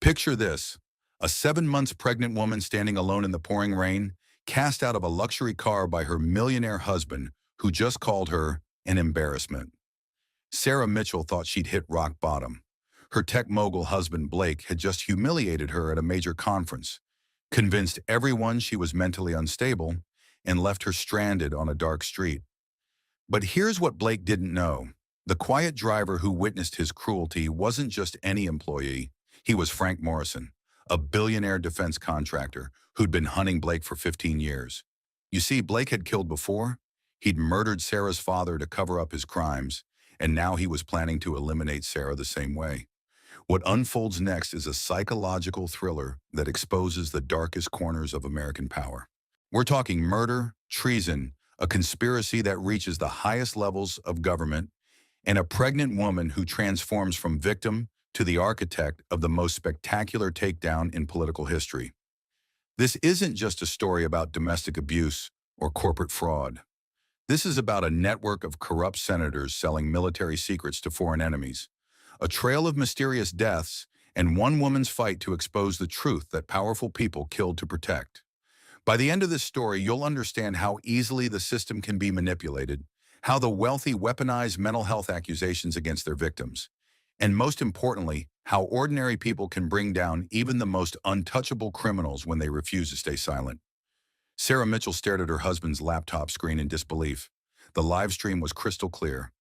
Picture this, a 7 months pregnant woman standing alone in the pouring rain, cast out of a luxury car by her millionaire husband, who just called her an embarrassment. Sarah Mitchell thought she'd hit rock bottom. Her tech mogul husband Blake had just humiliated her at a major conference, convinced everyone she was mentally unstable, and left her stranded on a dark street. But here's what Blake didn't know. The quiet driver who witnessed his cruelty wasn't just any employee. He was Frank Morrison, a billionaire defense contractor who'd been hunting Blake for 15 years. You see, Blake had killed before. He'd murdered Sarah's father to cover up his crimes, and now he was planning to eliminate Sarah the same way. What unfolds next is a psychological thriller that exposes the darkest corners of American power. We're talking murder, treason, a conspiracy that reaches the highest levels of government, and a pregnant woman who transforms from victim to the architect of the most spectacular takedown in political history. This isn't just a story about domestic abuse or corporate fraud. This is about a network of corrupt senators selling military secrets to foreign enemies, a trail of mysterious deaths, and one woman's fight to expose the truth that powerful people killed to protect. By the end of this story, you'll understand how easily the system can be manipulated, how the wealthy weaponize mental health accusations against their victims, and most importantly, how ordinary people can bring down even the most untouchable criminals when they refuse to stay silent. Sarah Mitchell stared at her husband's laptop screen in disbelief. The live stream was crystal clear.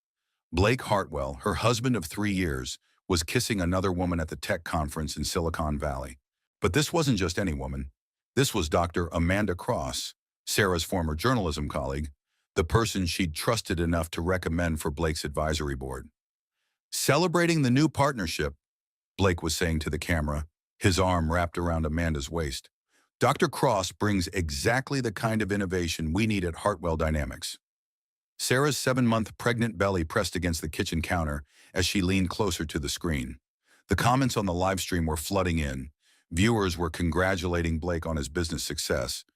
Blake Hartwell, her husband of 3 years, was kissing another woman at the tech conference in Silicon Valley. But this wasn't just any woman. This was Dr. Amanda Cross, Sarah's former journalism colleague, the person she'd trusted enough to recommend for Blake's advisory board. Celebrating the new partnership, Blake was saying to the camera, his arm wrapped around Amanda's waist. Dr. Cross brings exactly the kind of innovation we need at Hartwell Dynamics. Sarah's 7-month pregnant belly pressed against the kitchen counter as she leaned closer to the screen. The comments on the live stream were flooding in. Viewers were congratulating Blake on his business success,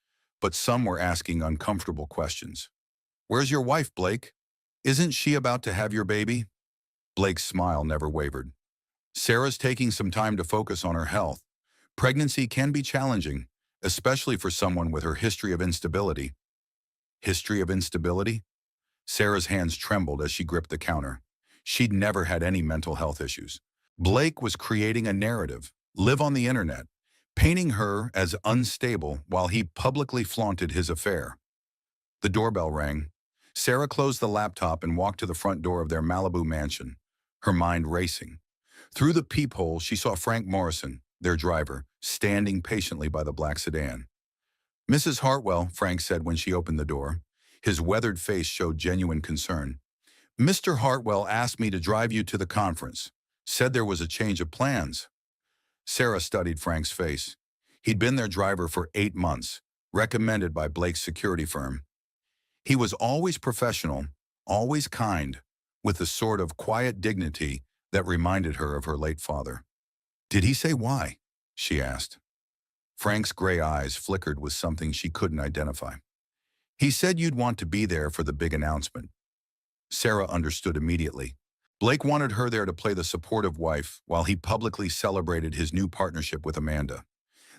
but some were asking uncomfortable questions. "Where's your wife, Blake? Isn't she about to have your baby?" Blake's smile never wavered. "Sarah's taking some time to focus on her health. Pregnancy can be challenging, especially for someone with her history of instability." History of instability? Sarah's hands trembled as she gripped the counter. She'd never had any mental health issues. Blake was creating a narrative, live on the internet, painting her as unstable while he publicly flaunted his affair. The doorbell rang. Sarah closed the laptop and walked to the front door of their Malibu mansion, her mind racing. Through the peephole, she saw Frank Morrison, their driver, standing patiently by the black sedan. "Mrs. Hartwell," Frank said when she opened the door. His weathered face showed genuine concern. "Mr. Hartwell asked me to drive you to the conference. Said there was a change of plans." Sarah studied Frank's face. He'd been their driver for 8 months, recommended by Blake's security firm. He was always professional, always kind, with the sort of quiet dignity that reminded her of her late father. "Did he say why?" she asked. Frank's gray eyes flickered with something she couldn't identify. "He said you'd want to be there for the big announcement." Sarah understood immediately. Blake wanted her there to play the supportive wife while he publicly celebrated his new partnership with Amanda.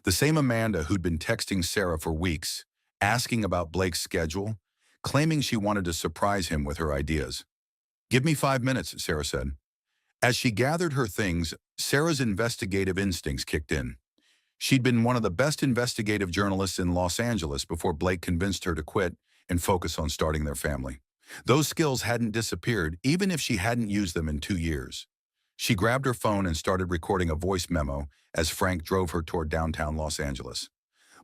The same Amanda who'd been texting Sarah for weeks, asking about Blake's schedule, claiming she wanted to surprise him with her ideas. "Give me 5 minutes," Sarah said. As she gathered her things, Sarah's investigative instincts kicked in. She'd been one of the best investigative journalists in Los Angeles before Blake convinced her to quit and focus on starting their family. Those skills hadn't disappeared, even if she hadn't used them in 2 years. She grabbed her phone and started recording a voice memo as Frank drove her toward downtown Los Angeles.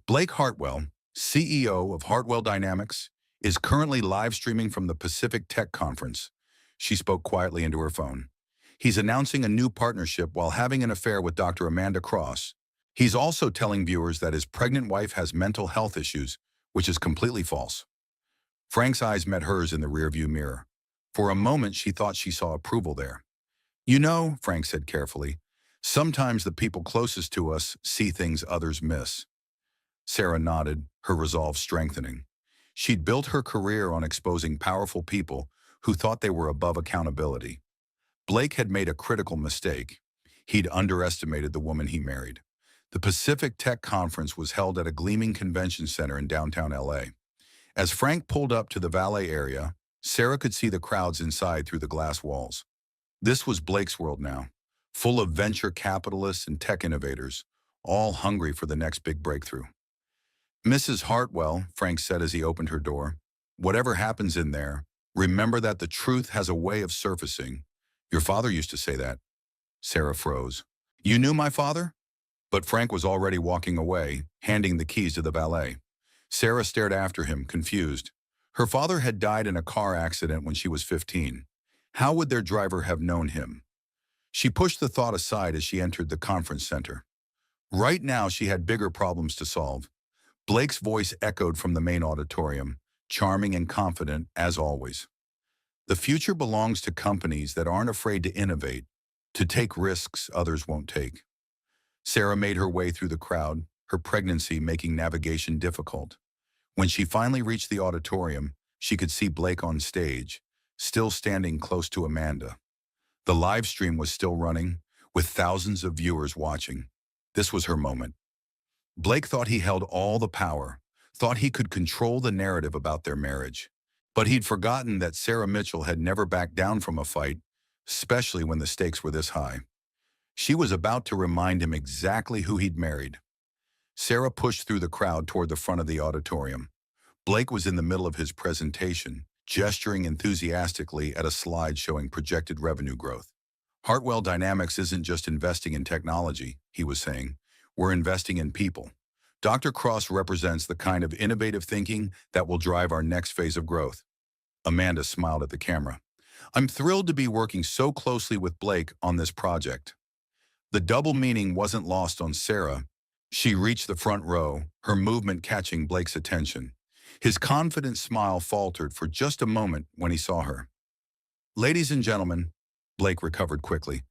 "Blake Hartwell, CEO of Hartwell Dynamics, is currently live streaming from the Pacific Tech Conference." She spoke quietly into her phone. "He's announcing a new partnership while having an affair with Dr. Amanda Cross. He's also telling viewers that his pregnant wife has mental health issues, which is completely false." Frank's eyes met hers in the rearview mirror. For a moment, she thought she saw approval there. "You know," Frank said carefully, "sometimes the people closest to us see things others miss." Sarah nodded, her resolve strengthening. She'd built her career on exposing powerful people who thought they were above accountability. Blake had made a critical mistake. He'd underestimated the woman he married. The Pacific Tech Conference was held at a gleaming convention center in downtown LA. As Frank pulled up to the valet area, Sarah could see the crowds inside through the glass walls. This was Blake's world now, full of venture capitalists and tech innovators, all hungry for the next big breakthrough. "Mrs. Hartwell," Frank said as he opened her door, "whatever happens in there, remember that the truth has a way of surfacing. Your father used to say that." Sarah froze. "You knew my father?" But Frank was already walking away, handing the keys to the valet. Sarah stared after him, confused. Her father had died in a car accident when she was 15. How would their driver have known him? She pushed the thought aside as she entered the conference center. Right now, she had bigger problems to solve. Blake's voice echoed from the main auditorium, charming and confident as always. "The future belongs to companies that aren't afraid to innovate, to take risks others won't take." Sarah made her way through the crowd, her pregnancy making navigation difficult. When she finally reached the auditorium, she could see Blake on stage, still standing close to Amanda. The live stream was still running, with thousands of viewers watching. This was her moment. Blake thought he held all the power, thought he could control the narrative about their marriage. But he'd forgotten that Sarah Mitchell had never backed down from a fight, especially when the stakes were this high. She was about to remind him exactly who he'd married. Sarah pushed through the crowd toward the front of the auditorium. Blake was in the middle of his presentation, gesturing enthusiastically at a slide showing projected revenue growth. "Hartwell Dynamics isn't just investing in technology," he was saying. "We're investing in people. Dr. Cross represents the kind of innovative thinking that will drive our next phase of growth." Amanda smiled at the camera. "I'm thrilled to be working so closely with Blake on this project." The double meaning wasn't lost on Sarah. She reached the front row, her movement catching Blake's attention. His confident smile faltered for just a moment when he saw her. "Ladies and gentlemen," Blake recovered quickly,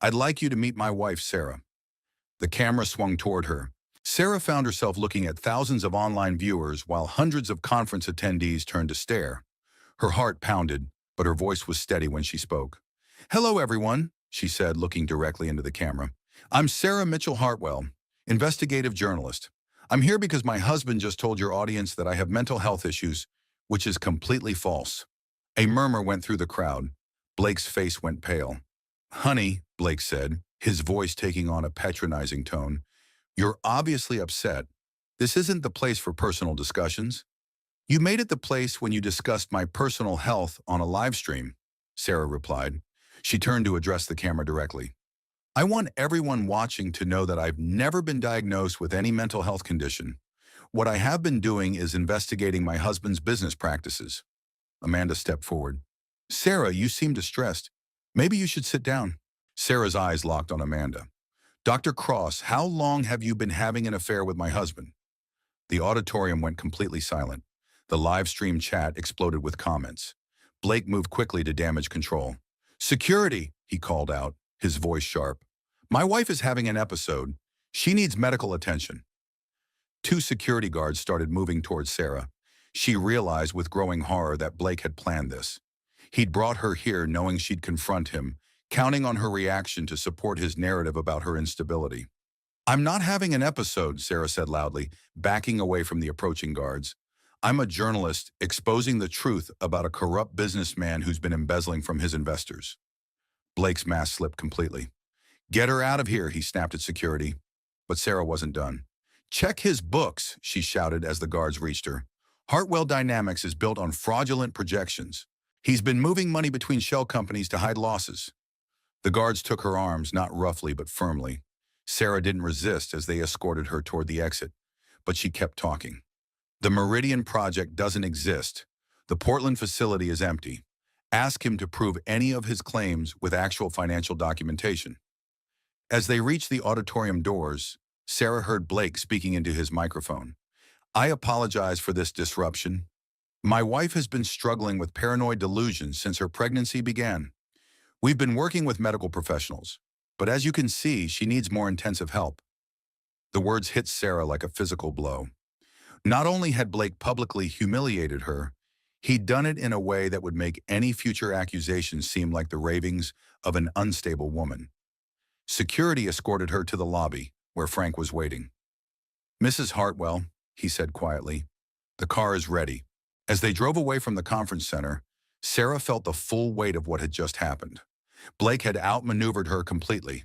"I'd like you to meet my wife, Sarah." The camera swung toward her. Sarah found herself looking at thousands of online viewers while hundreds of conference attendees turned to stare. Her heart pounded, but her voice was steady when she spoke. "Hello, everyone," she said, looking directly into the camera. "I'm Sarah Mitchell Hartwell, investigative journalist. I'm here because my husband just told your audience that I have mental health issues, which is completely false." A murmur went through the crowd. Blake's face went pale. "Honey," Blake said, his voice taking on a patronizing tone, "you're obviously upset. This isn't the place for personal discussions." "You made it the place when you discussed my personal health on a live stream," Sarah replied. She turned to address the camera directly. "I want everyone watching to know that I've never been diagnosed with any mental health condition. What I have been doing is investigating my husband's business practices." Amanda stepped forward. "Sarah, you seem distressed. Maybe you should sit down." Sarah's eyes locked on Amanda. "Dr. Cross, how long have you been having an affair with my husband?" The auditorium went completely silent. The live stream chat exploded with comments. Blake moved quickly to damage control. "Security," he called out, his voice sharp. "My wife is having an episode. She needs medical attention." Two security guards started moving towards Sarah. She realized with growing horror that Blake had planned this. He'd brought her here knowing she'd confront him, counting on her reaction to support his narrative about her instability. "I'm not having an episode," Sarah said loudly, backing away from the approaching guards. "I'm a journalist exposing the truth about a corrupt businessman who's been embezzling from his investors." Blake's mask slipped completely. "Get her out of here," he snapped at security. But Sarah wasn't done. "Check his books," she shouted as the guards reached her. "Hartwell Dynamics is built on fraudulent projections. He's been moving money between shell companies to hide losses." The guards took her arms, not roughly but firmly. Sarah didn't resist as they escorted her toward the exit, but she kept talking. "The Meridian project doesn't exist. The Portland facility is empty. Ask him to prove any of his claims with actual financial documentation." As they reached the auditorium doors, Sarah heard Blake speaking into his microphone. "I apologize for this disruption. My wife has been struggling with paranoid delusions since her pregnancy began. We've been working with medical professionals, but as you can see, she needs more intensive help." The words hit Sarah like a physical blow. Not only had Blake publicly humiliated her, he'd done it in a way that would make any future accusations seem like the ravings of an unstable woman. Security escorted her to the lobby, where Frank was waiting. "Mrs. Hartwell," he said quietly, "the car is ready." As they drove away from the conference center, Sarah felt the full weight of what had just happened. Blake had outmaneuvered her completely.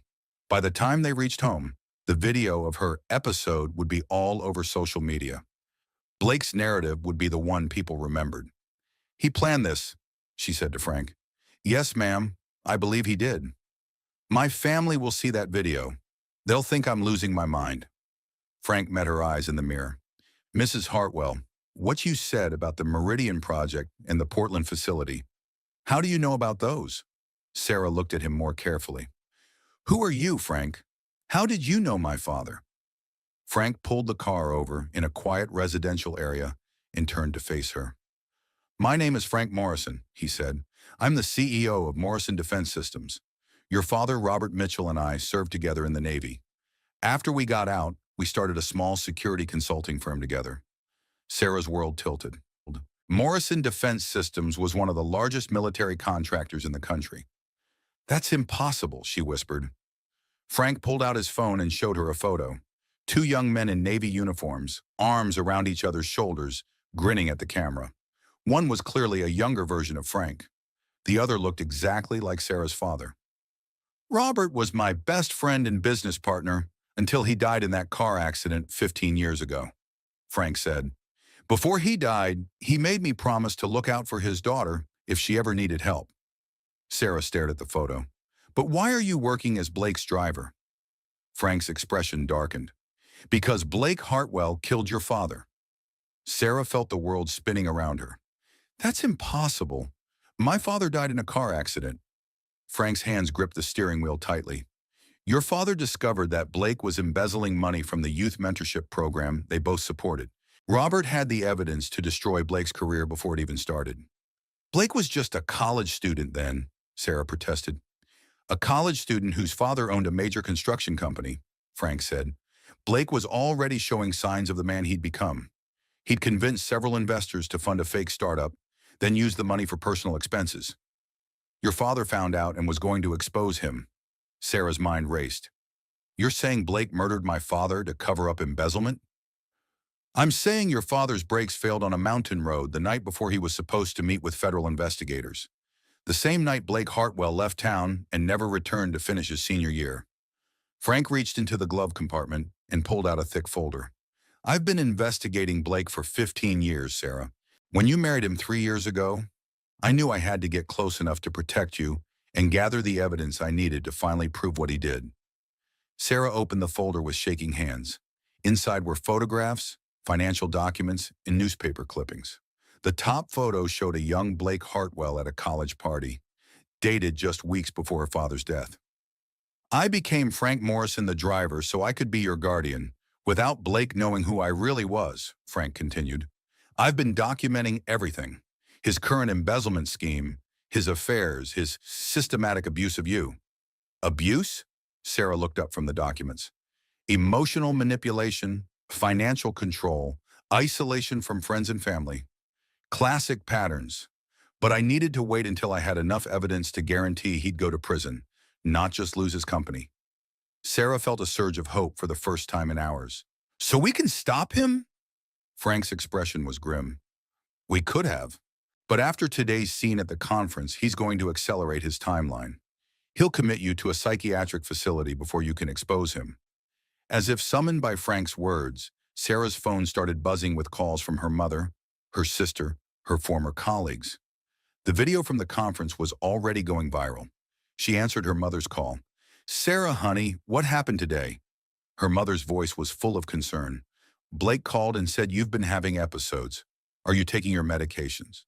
By the time they reached home, the video of her episode would be all over social media. Blake's narrative would be the one people remembered. "He planned this," she said to Frank. "Yes, ma'am, I believe he did. My family will see that video. They'll think I'm losing my mind." Frank met her eyes in the mirror. "Mrs. Hartwell, what you said about the Meridian Project and the Portland facility, how do you know about those?" Sarah looked at him more carefully. "Who are you, Frank? How did you know my father?" Frank pulled the car over in a quiet residential area and turned to face her. "My name is Frank Morrison," he said. "I'm the CEO of Morrison Defense Systems. Your father, Robert Mitchell, and I served together in the Navy. After we got out, we started a small security consulting firm together." Sarah's world tilted. Morrison Defense Systems was one of the largest military contractors in the country. "That's impossible," she whispered. Frank pulled out his phone and showed her a photo. Two young men in Navy uniforms, arms around each other's shoulders, grinning at the camera. One was clearly a younger version of Frank. The other looked exactly like Sarah's father. "Robert was my best friend and business partner until he died in that car accident 15 years ago," Frank said. "Before he died, he made me promise to look out for his daughter if she ever needed help." Sarah stared at the photo. "But why are you working as Blake's driver?" Frank's expression darkened. "Because Blake Hartwell killed your father." Sarah felt the world spinning around her. "That's impossible. My father died in a car accident." Frank's hands gripped the steering wheel tightly. "Your father discovered that Blake was embezzling money from the youth mentorship program they both supported. Robert had the evidence to destroy Blake's career before it even started." "Blake was just a college student then," Sarah protested. "A college student whose father owned a major construction company," Frank said. "Blake was already showing signs of the man he'd become. He'd convinced several investors to fund a fake startup, then use the money for personal expenses. Your father found out and was going to expose him." Sarah's mind raced. "You're saying Blake murdered my father to cover up embezzlement?" "I'm saying your father's brakes failed on a mountain road the night before he was supposed to meet with federal investigators. The same night Blake Hartwell left town and never returned to finish his senior year." Frank reached into the glove compartment and pulled out a thick folder. "I've been investigating Blake for 15 years, Sarah. When you married him 3 years ago, I knew I had to get close enough to protect you and gather the evidence I needed to finally prove what he did." Sarah opened the folder with shaking hands. Inside were photographs, financial documents, and newspaper clippings. The top photo showed a young Blake Hartwell at a college party, dated just weeks before her father's death. "I became Frank Morrison the driver so I could be your guardian, without Blake knowing who I really was," Frank continued. "I've been documenting everything. His current embezzlement scheme, his affairs, his systematic abuse of you." "Abuse?" Sarah looked up from the documents. "Emotional manipulation, financial control, isolation from friends and family. Classic patterns. But I needed to wait until I had enough evidence to guarantee he'd go to prison, not just lose his company." Sarah felt a surge of hope for the first time in hours. "So we can stop him?" Frank's expression was grim. "We could have. But after today's scene at the conference, he's going to accelerate his timeline. He'll commit you to a psychiatric facility before you can expose him." As if summoned by Frank's words, Sarah's phone started buzzing with calls from her mother, her sister, her former colleagues. The video from the conference was already going viral. She answered her mother's call. "Sarah, honey, what happened today?" Her mother's voice was full of concern. "Blake called and said you've been having episodes. Are you taking your medications?"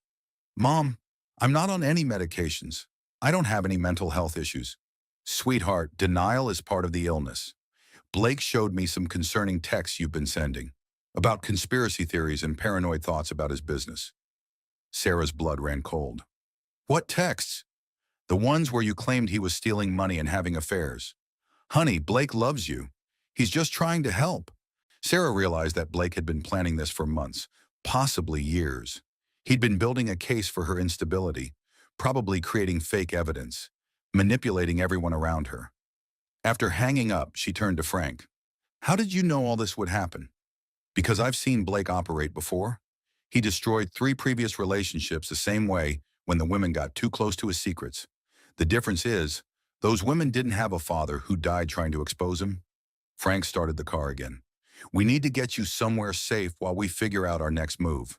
"Mom, I'm not on any medications. I don't have any mental health issues." "Sweetheart, denial is part of the illness. Blake showed me some concerning texts you've been sending about conspiracy theories and paranoid thoughts about his business." Sarah's blood ran cold. "What texts?" "The ones where you claimed he was stealing money and having affairs." "Honey, Blake loves you. He's just trying to help." Sarah realized that Blake had been planning this for months, possibly years. He'd been building a case for her instability, probably creating fake evidence, manipulating everyone around her. After hanging up, she turned to Frank. How did you know all this would happen? Because I've seen Blake operate before. He destroyed 3 previous relationships the same way when the women got too close to his secrets. The difference is, those women didn't have a father who died trying to expose him. Frank started the car again. We need to get you somewhere safe while we figure out our next move.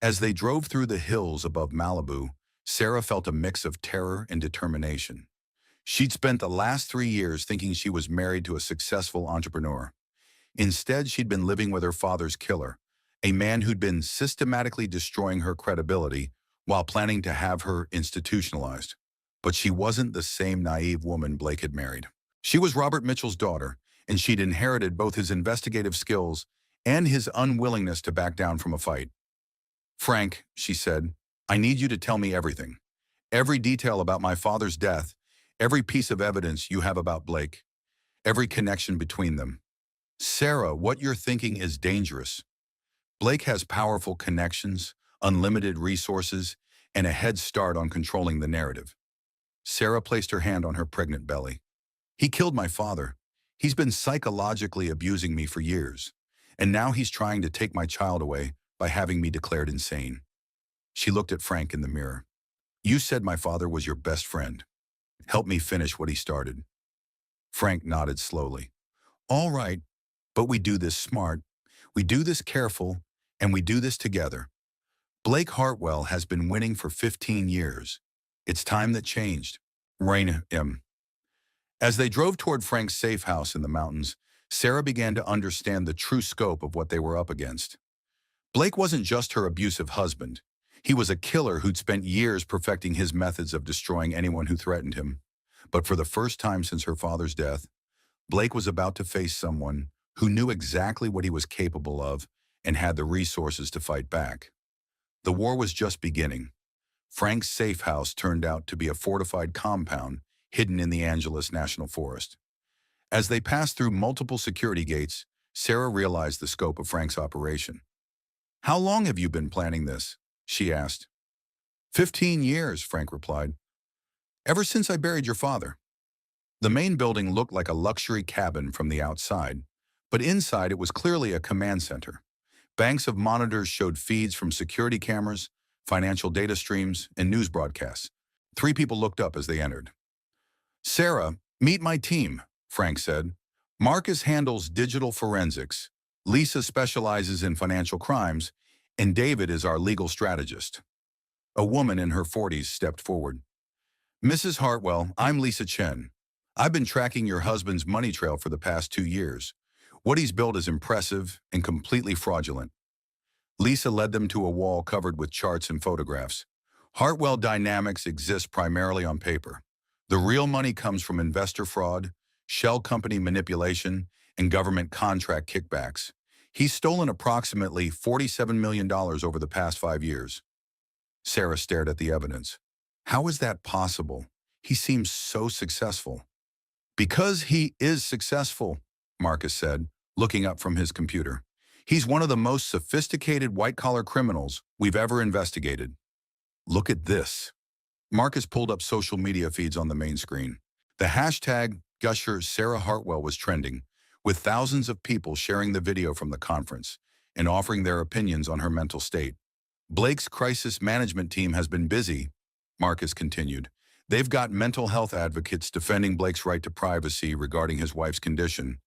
As they drove through the hills above Malibu, Sarah felt a mix of terror and determination. She'd spent the last 3 years thinking she was married to a successful entrepreneur. Instead, she'd been living with her father's killer, a man who'd been systematically destroying her credibility while planning to have her institutionalized. But she wasn't the same naive woman Blake had married. She was Robert Mitchell's daughter, and she'd inherited both his investigative skills and his unwillingness to back down from a fight. Frank, she said, I need you to tell me everything. Every detail about my father's death, every piece of evidence you have about Blake, every connection between them. Sarah, what you're thinking is dangerous. Blake has powerful connections, unlimited resources, and a head start on controlling the narrative. Sarah placed her hand on her pregnant belly. He killed my father. He's been psychologically abusing me for years, and now he's trying to take my child away by having me declared insane. She looked at Frank in the mirror. You said my father was your best friend. Help me finish what he started. Frank nodded slowly. All right, but we do this smart, we do this careful, and we do this together. Blake Hartwell has been winning for 15 years. It's time that changed. Rain M. As they drove toward Frank's safe house in the mountains, Sarah began to understand the true scope of what they were up against. Blake wasn't just her abusive husband. He was a killer who'd spent years perfecting his methods of destroying anyone who threatened him. But for the first time since her father's death, Blake was about to face someone who knew exactly what he was capable of and had the resources to fight back. The war was just beginning. Frank's safe house turned out to be a fortified compound hidden in the Angeles National Forest. As they passed through multiple security gates, Sarah realized the scope of Frank's operation. How long have you been planning this? She asked. 15 years, Frank replied. Ever since I buried your father. The main building looked like a luxury cabin from the outside, but inside it was clearly a command center. Banks of monitors showed feeds from security cameras, financial data streams, and news broadcasts. 3 people looked up as they entered. Sarah, meet my team, Frank said. Marcus handles digital forensics. Lisa specializes in financial crimes, and David is our legal strategist. A woman in her 40s stepped forward. Mrs. Hartwell, I'm Lisa Chen. I've been tracking your husband's money trail for the past 2 years. What he's built is impressive and completely fraudulent. Lisa led them to a wall covered with charts and photographs. Hartwell Dynamics exists primarily on paper. The real money comes from investor fraud, shell company manipulation, and government contract kickbacks. He's stolen approximately $47 million over the past 5 years. Sarah stared at the evidence. How is that possible? He seems so successful. Because he is successful, Marcus said, looking up from his computer. He's one of the most sophisticated white-collar criminals we've ever investigated. Look at this. Marcus pulled up social media feeds on the main screen. The hashtag Gusher Sarah Hartwell was trending, with thousands of people sharing the video from the conference and offering their opinions on her mental state. Blake's crisis management team has been busy, Marcus continued. They've got mental health advocates defending Blake's right to privacy regarding his wife's condition.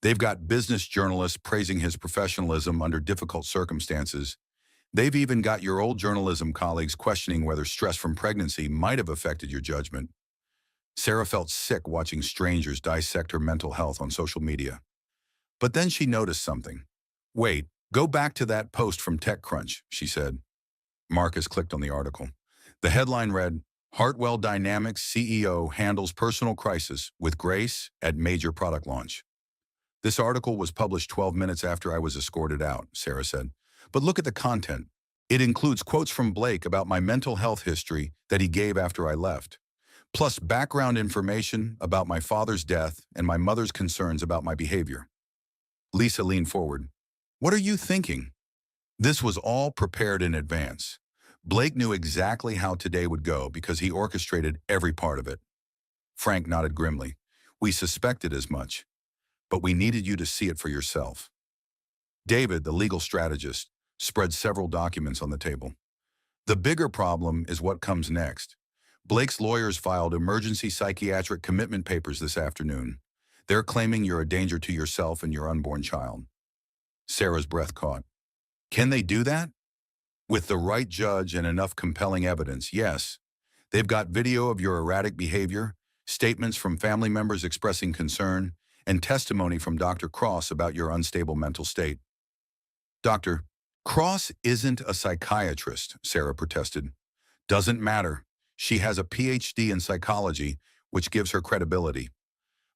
They've got business journalists praising his professionalism under difficult circumstances. They've even got your old journalism colleagues questioning whether stress from pregnancy might have affected your judgment. Sarah felt sick watching strangers dissect her mental health on social media. But then she noticed something. Wait, go back to that post from TechCrunch, she said. Marcus clicked on the article. The headline read, Hartwell Dynamics CEO handles personal crisis with grace at major product launch. This article was published 12 minutes after I was escorted out, Sarah said. But look at the content. It includes quotes from Blake about my mental health history that he gave after I left, plus background information about my father's death and my mother's concerns about my behavior. Lisa leaned forward. What are you thinking? This was all prepared in advance. Blake knew exactly how today would go because he orchestrated every part of it. Frank nodded grimly. We suspected as much, but we needed you to see it for yourself. David, the legal strategist, spread several documents on the table. The bigger problem is what comes next. Blake's lawyers filed emergency psychiatric commitment papers this afternoon. They're claiming you're a danger to yourself and your unborn child. Sarah's breath caught. Can they do that? With the right judge and enough compelling evidence, yes. They've got video of your erratic behavior, statements from family members expressing concern, and testimony from Dr. Cross about your unstable mental state. Dr. Cross isn't a psychiatrist, Sarah protested. Doesn't matter. She has a PhD in psychology, which gives her credibility.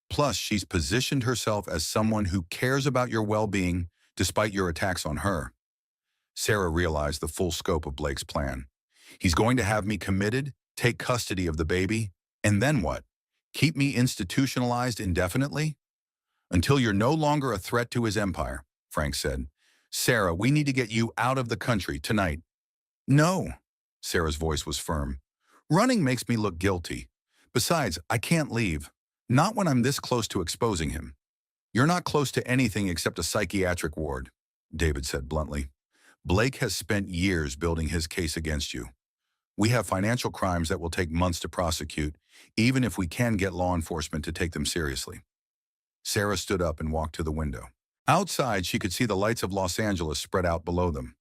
Plus, she's positioned herself as someone who cares about your well-being despite your attacks on her. Sarah realized the full scope of Blake's plan. He's going to have me committed, take custody of the baby, and then what? Keep me institutionalized indefinitely? Until you're no longer a threat to his empire, Frank said. Sarah, we need to get you out of the country tonight. No, Sarah's voice was firm. Running makes me look guilty. Besides, I can't leave. Not when I'm this close to exposing him. You're not close to anything except a psychiatric ward, David said bluntly. Blake has spent years building his case against you. We have financial crimes that will take months to prosecute, even if we can get law enforcement to take them seriously. Sarah stood up and walked to the window. Outside, she could see the lights of Los Angeles spread out below them.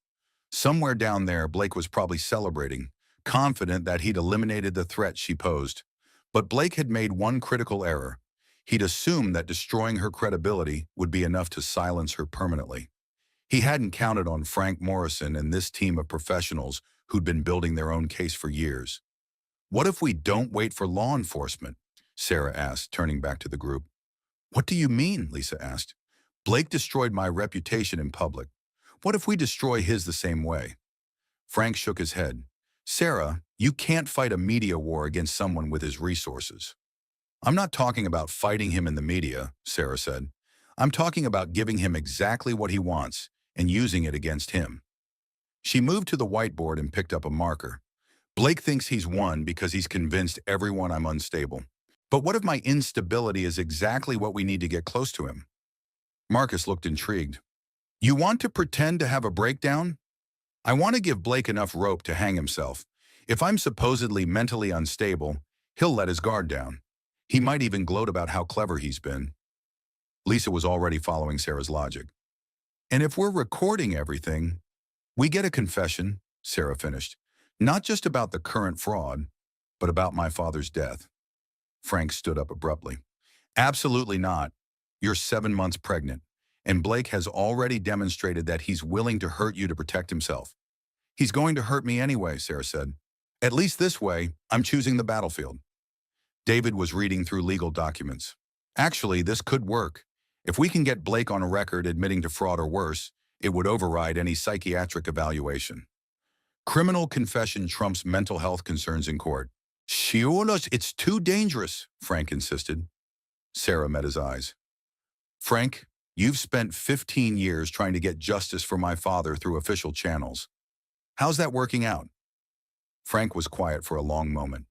Somewhere down there, Blake was probably celebrating, confident that he'd eliminated the threat she posed. But Blake had made one critical error. He'd assumed that destroying her credibility would be enough to silence her permanently. He hadn't counted on Frank Morrison and this team of professionals who'd been building their own case for years. What if we don't wait for law enforcement? Sarah asked, turning back to the group. What do you mean? Lisa asked. Blake destroyed my reputation in public. What if we destroy his the same way? Frank shook his head. Sarah, you can't fight a media war against someone with his resources. I'm not talking about fighting him in the media, Sarah said. I'm talking about giving him exactly what he wants and using it against him. She moved to the whiteboard and picked up a marker. Blake thinks he's won because he's convinced everyone I'm unstable. But what if my instability is exactly what we need to get close to him? Marcus looked intrigued. You want to pretend to have a breakdown? I want to give Blake enough rope to hang himself. If I'm supposedly mentally unstable, he'll let his guard down. He might even gloat about how clever he's been. Lisa was already following Sarah's logic. And if we're recording everything, we get a confession, Sarah finished. Not just about the current fraud, but about my father's death. Frank stood up abruptly. Absolutely not. You're 7 months pregnant, and Blake has already demonstrated that he's willing to hurt you to protect himself. He's going to hurt me anyway, Sarah said. At least this way, I'm choosing the battlefield. David was reading through legal documents. Actually, this could work. If we can get Blake on a record admitting to fraud or worse, it would override any psychiatric evaluation. Criminal confession trumps mental health concerns in court. Shiolos, it's too dangerous, Frank insisted. Sarah met his eyes. Frank, you've spent 15 years trying to get justice for my father through official channels. How's that working out? Frank was quiet for a long moment.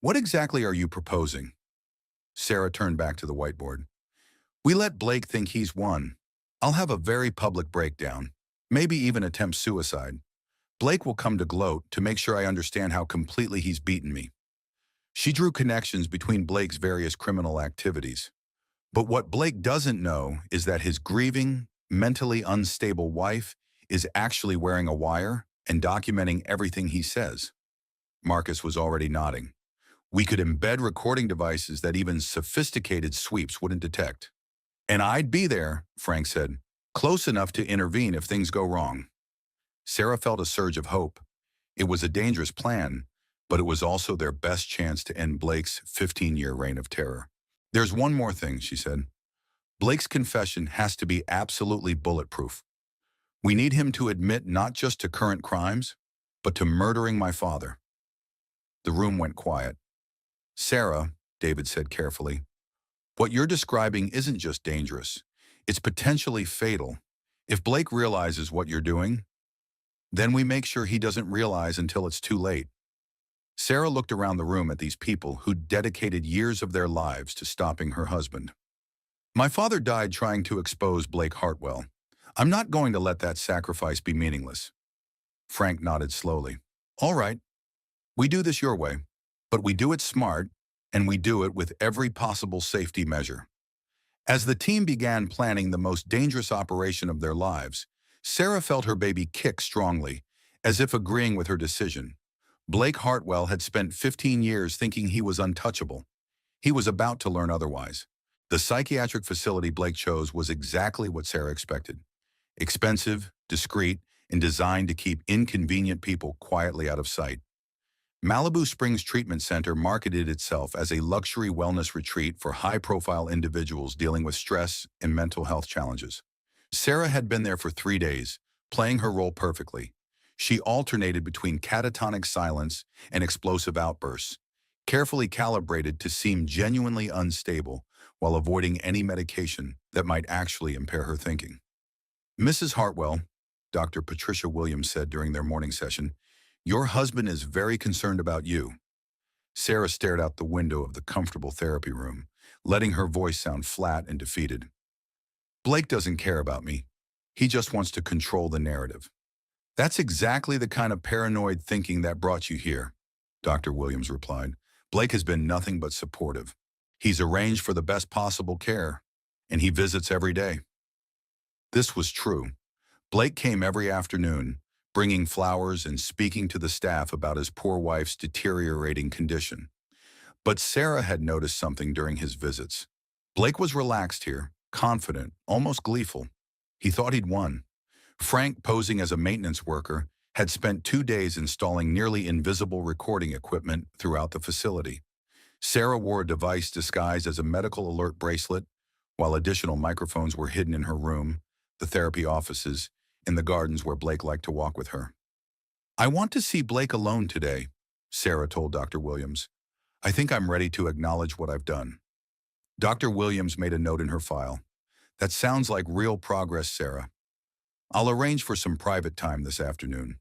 What exactly are you proposing? Sarah turned back to the whiteboard. We let Blake think he's won. I'll have a very public breakdown, maybe even attempt suicide. Blake will come to gloat to make sure I understand how completely he's beaten me. She drew connections between Blake's various criminal activities. But what Blake doesn't know is that his grieving, mentally unstable wife is actually wearing a wire and documenting everything he says. Marcus was already nodding. We could embed recording devices that even sophisticated sweeps wouldn't detect. And I'd be there, Frank said, close enough to intervene if things go wrong. Sarah felt a surge of hope. It was a dangerous plan, but it was also their best chance to end Blake's 15-year reign of terror. There's one more thing, she said. Blake's confession has to be absolutely bulletproof. We need him to admit not just to current crimes, but to murdering my father. The room went quiet. Sarah, David said carefully, what you're describing isn't just dangerous. It's potentially fatal. If Blake realizes what you're doing, then we make sure he doesn't realize until it's too late. Sarah looked around the room at these people who'd dedicated years of their lives to stopping her husband. My father died trying to expose Blake Hartwell. I'm not going to let that sacrifice be meaningless. Frank nodded slowly. All right, we do this your way, but we do it smart, and we do it with every possible safety measure. As the team began planning the most dangerous operation of their lives, Sarah felt her baby kick strongly, as if agreeing with her decision. Blake Hartwell had spent 15 years thinking he was untouchable. He was about to learn otherwise. The psychiatric facility Blake chose was exactly what Sarah expected. Expensive, discreet, and designed to keep inconvenient people quietly out of sight. Malibu Springs Treatment Center marketed itself as a luxury wellness retreat for high-profile individuals dealing with stress and mental health challenges. Sarah had been there for 3 days, playing her role perfectly. She alternated between catatonic silence and explosive outbursts, carefully calibrated to seem genuinely unstable while avoiding any medication that might actually impair her thinking. Mrs. Hartwell, Dr. Patricia Williams said during their morning session, your husband is very concerned about you. Sarah stared out the window of the comfortable therapy room, letting her voice sound flat and defeated. Blake doesn't care about me. He just wants to control the narrative. That's exactly the kind of paranoid thinking that brought you here, Dr. Williams replied. Blake has been nothing but supportive. He's arranged for the best possible care, and he visits every day. This was true. Blake came every afternoon, bringing flowers and speaking to the staff about his poor wife's deteriorating condition. But Sarah had noticed something during his visits. Blake was relaxed here, confident, almost gleeful. He thought he'd won. Frank, posing as a maintenance worker, had spent 2 days installing nearly invisible recording equipment throughout the facility. Sarah wore a device disguised as a medical alert bracelet, while additional microphones were hidden in her room, the therapy offices, and the gardens where Blake liked to walk with her. I want to see Blake alone today, Sarah told Dr. Williams. I think I'm ready to acknowledge what I've done. Dr. Williams made a note in her file. That sounds like real progress, Sarah. I'll arrange for some private time this afternoon.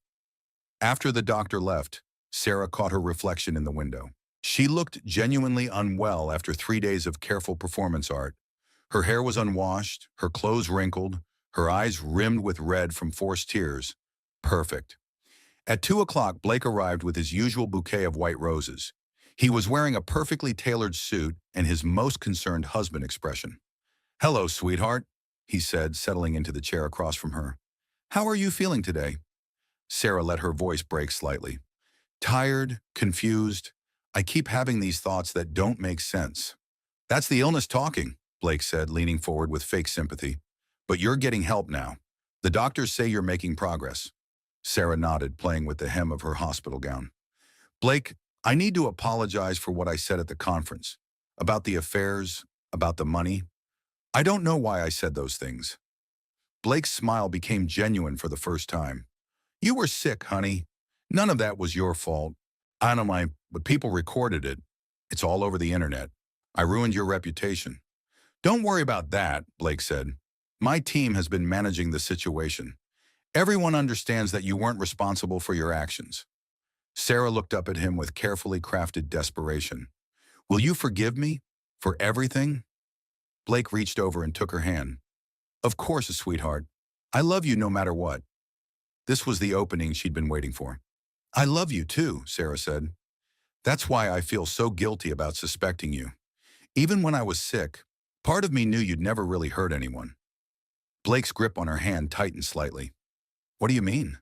After the doctor left, Sarah caught her reflection in the window. She looked genuinely unwell after 3 days of careful performance art. Her hair was unwashed, her clothes wrinkled, her eyes rimmed with red from forced tears. Perfect. At 2 o'clock, Blake arrived with his usual bouquet of white roses. He was wearing a perfectly tailored suit and his most concerned husband expression. Hello, sweetheart, he said, settling into the chair across from her. How are you feeling today? Sarah let her voice break slightly. Tired, confused. I keep having these thoughts that don't make sense. That's the illness talking, Blake said, leaning forward with fake sympathy. But you're getting help now. The doctors say you're making progress. Sarah nodded, playing with the hem of her hospital gown. Blake, I need to apologize for what I said at the conference. About the affairs, about the money. I don't know why I said those things. Blake's smile became genuine for the first time. You were sick, honey. None of that was your fault. I don't mind, but people recorded it. It's all over the internet. I ruined your reputation. Don't worry about that, Blake said. My team has been managing the situation. Everyone understands that you weren't responsible for your actions. Sarah looked up at him with carefully crafted desperation. Will you forgive me? For everything? Blake reached over and took her hand. Of course, sweetheart. I love you no matter what. This was the opening she'd been waiting for. I love you too, Sarah said. That's why I feel so guilty about suspecting you. Even when I was sick, part of me knew you'd never really hurt anyone. Blake's grip on her hand tightened slightly. What do you mean?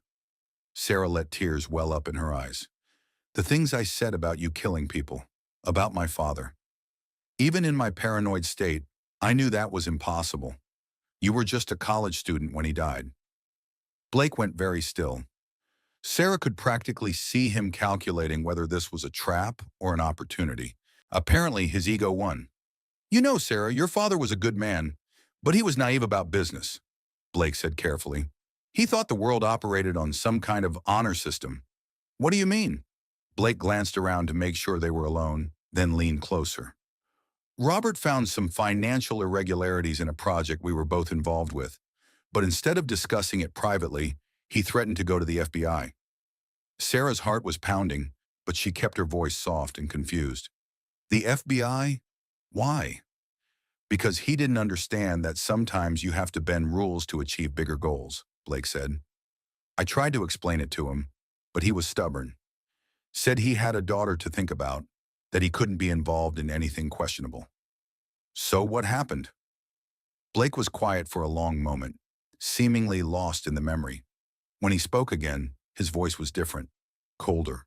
Sarah let tears well up in her eyes. The things I said about you killing people, about my father. Even in my paranoid state, I knew that was impossible. You were just a college student when he died. Blake went very still. Sarah could practically see him calculating whether this was a trap or an opportunity. Apparently, his ego won. You know, Sarah, your father was a good man, but he was naive about business, Blake said carefully. He thought the world operated on some kind of honor system. What do you mean? Blake glanced around to make sure they were alone, then leaned closer. Robert found some financial irregularities in a project we were both involved with, but instead of discussing it privately, he threatened to go to the FBI. Sarah's heart was pounding, but she kept her voice soft and confused. The FBI? Why? Because he didn't understand that sometimes you have to bend rules to achieve bigger goals, Blake said. I tried to explain it to him, but he was stubborn. Said he had a daughter to think about, that he couldn't be involved in anything questionable. So what happened? Blake was quiet for a long moment, seemingly lost in the memory. When he spoke again, his voice was different, colder.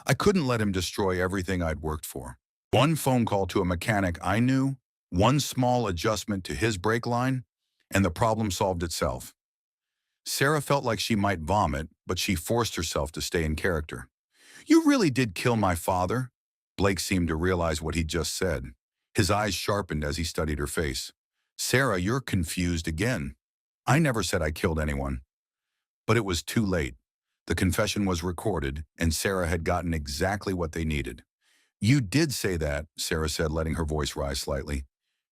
I couldn't let him destroy everything I'd worked for. One phone call to a mechanic I knew, one small adjustment to his brake line, and the problem solved itself. Sarah felt like she might vomit, but she forced herself to stay in character. You really did kill my father? Blake seemed to realize what he'd just said. His eyes sharpened as he studied her face. Sarah, you're confused again. I never said I killed anyone. But it was too late. The confession was recorded, and Sarah had gotten exactly what they needed. You did say that, Sarah said, letting her voice rise slightly.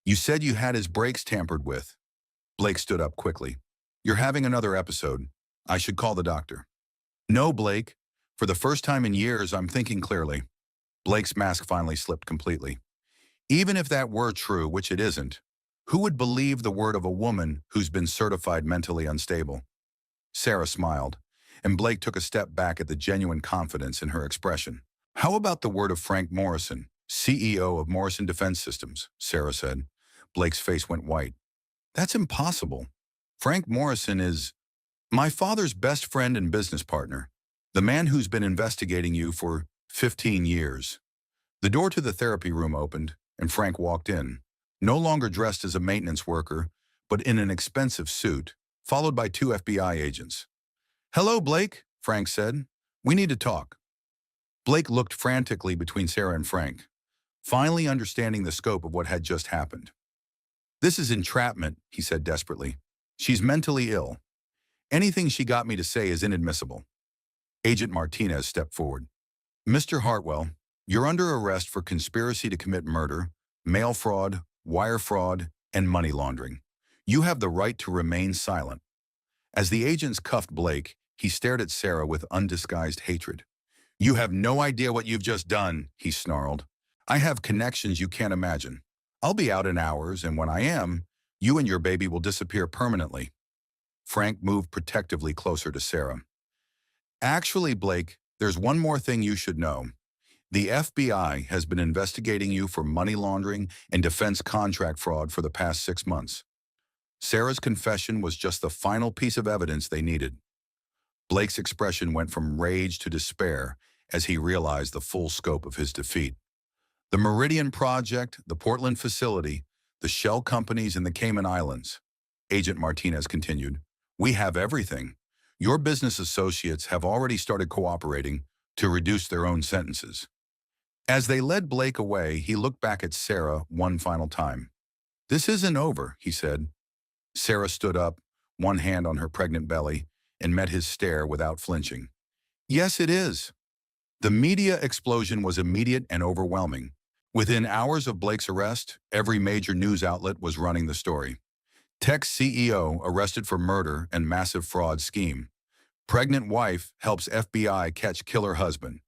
You said you had his brakes tampered with. Blake stood up quickly. You're having another episode. I should call the doctor. No, Blake. For the first time in years, I'm thinking clearly. Blake's mask finally slipped completely. Even if that were true, which it isn't, who would believe the word of a woman who's been certified mentally unstable? Sarah smiled, and Blake took a step back at the genuine confidence in her expression. How about the word of Frank Morrison, CEO of Morrison Defense Systems, Sarah said. Blake's face went white. That's impossible. Frank Morrison is my father's best friend and business partner, the man who's been investigating you for 15 years. The door to the therapy room opened, and Frank walked in, no longer dressed as a maintenance worker, but in an expensive suit, followed by 2 FBI agents. Hello, Blake, Frank said. We need to talk. Blake looked frantically between Sarah and Frank, finally understanding the scope of what had just happened. This is entrapment, he said desperately. She's mentally ill. Anything she got me to say is inadmissible. Agent Martinez stepped forward. Mr. Hartwell, you're under arrest for conspiracy to commit murder, mail fraud, wire fraud, and money laundering. You have the right to remain silent. As the agents cuffed Blake, he stared at Sarah with undisguised hatred. You have no idea what you've just done, he snarled. I have connections you can't imagine. I'll be out in hours, and when I am, you and your baby will disappear permanently. Frank moved protectively closer to Sarah. Actually, Blake, there's one more thing you should know. The FBI has been investigating you for money laundering and defense contract fraud for the past 6 months. Sarah's confession was just the final piece of evidence they needed. Blake's expression went from rage to despair as he realized the full scope of his defeat. The Meridian Project, the Portland facility, the shell companies in the Cayman Islands. Agent Martinez continued, we have everything. Your business associates have already started cooperating to reduce their own sentences. As they led Blake away, he looked back at Sarah one final time. This isn't over, he said. Sarah stood up, one hand on her pregnant belly, and met his stare without flinching. Yes, it is. The media explosion was immediate and overwhelming. Within hours of Blake's arrest, every major news outlet was running the story. Tech CEO arrested for murder and massive fraud scheme. Pregnant wife helps FBI catch killer husband.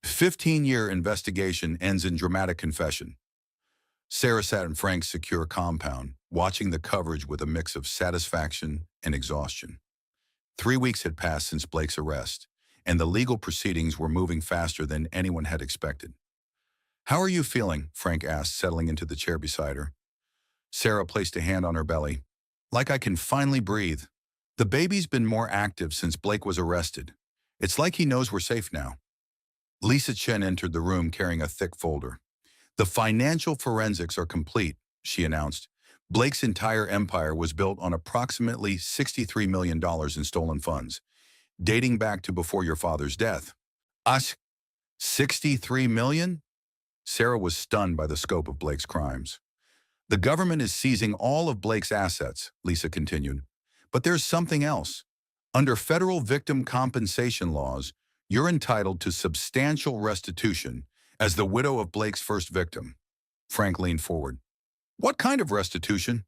15-year investigation ends in dramatic confession. Sarah sat in Frank's secure compound, watching the coverage with a mix of satisfaction and exhaustion. 3 weeks had passed since Blake's arrest, and the legal proceedings were moving faster than anyone had expected. How are you feeling? Frank asked, settling into the chair beside her. Sarah placed a hand on her belly. Like I can finally breathe. The baby's been more active since Blake was arrested. It's like he knows we're safe now. Lisa Chen entered the room carrying a thick folder. The financial forensics are complete, she announced. Blake's entire empire was built on approximately $63 million in stolen funds, dating back to before your father's death. Us? 63 million? Sarah was stunned by the scope of Blake's crimes. The government is seizing all of Blake's assets, Lisa continued. But there's something else. Under federal victim compensation laws, you're entitled to substantial restitution as the widow of Blake's first victim. Frank leaned forward. What kind of restitution?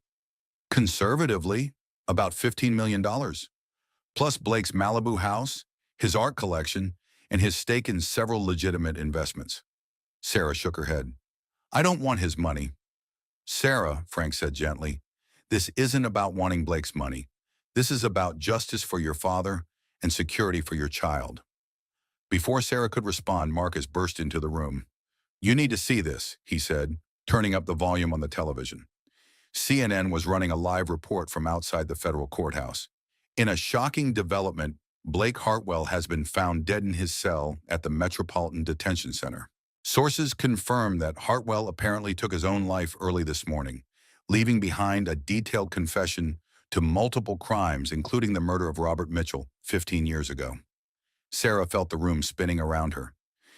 Conservatively, about $15 million. Plus Blake's Malibu house, his art collection, and his stake in several legitimate investments. Sarah shook her head. I don't want his money. Sarah, Frank said gently, this isn't about wanting Blake's money. This is about justice for your father and security for your child. Before Sarah could respond, Marcus burst into the room. You need to see this, he said, turning up the volume on the television. CNN was running a live report from outside the federal courthouse. In a shocking development, Blake Hartwell has been found dead in his cell at the Metropolitan Detention Center. Sources confirm that Hartwell apparently took his own life early this morning, leaving behind a detailed confession to multiple crimes, including the murder of Robert Mitchell 15 years ago. Sarah felt the room spinning around her.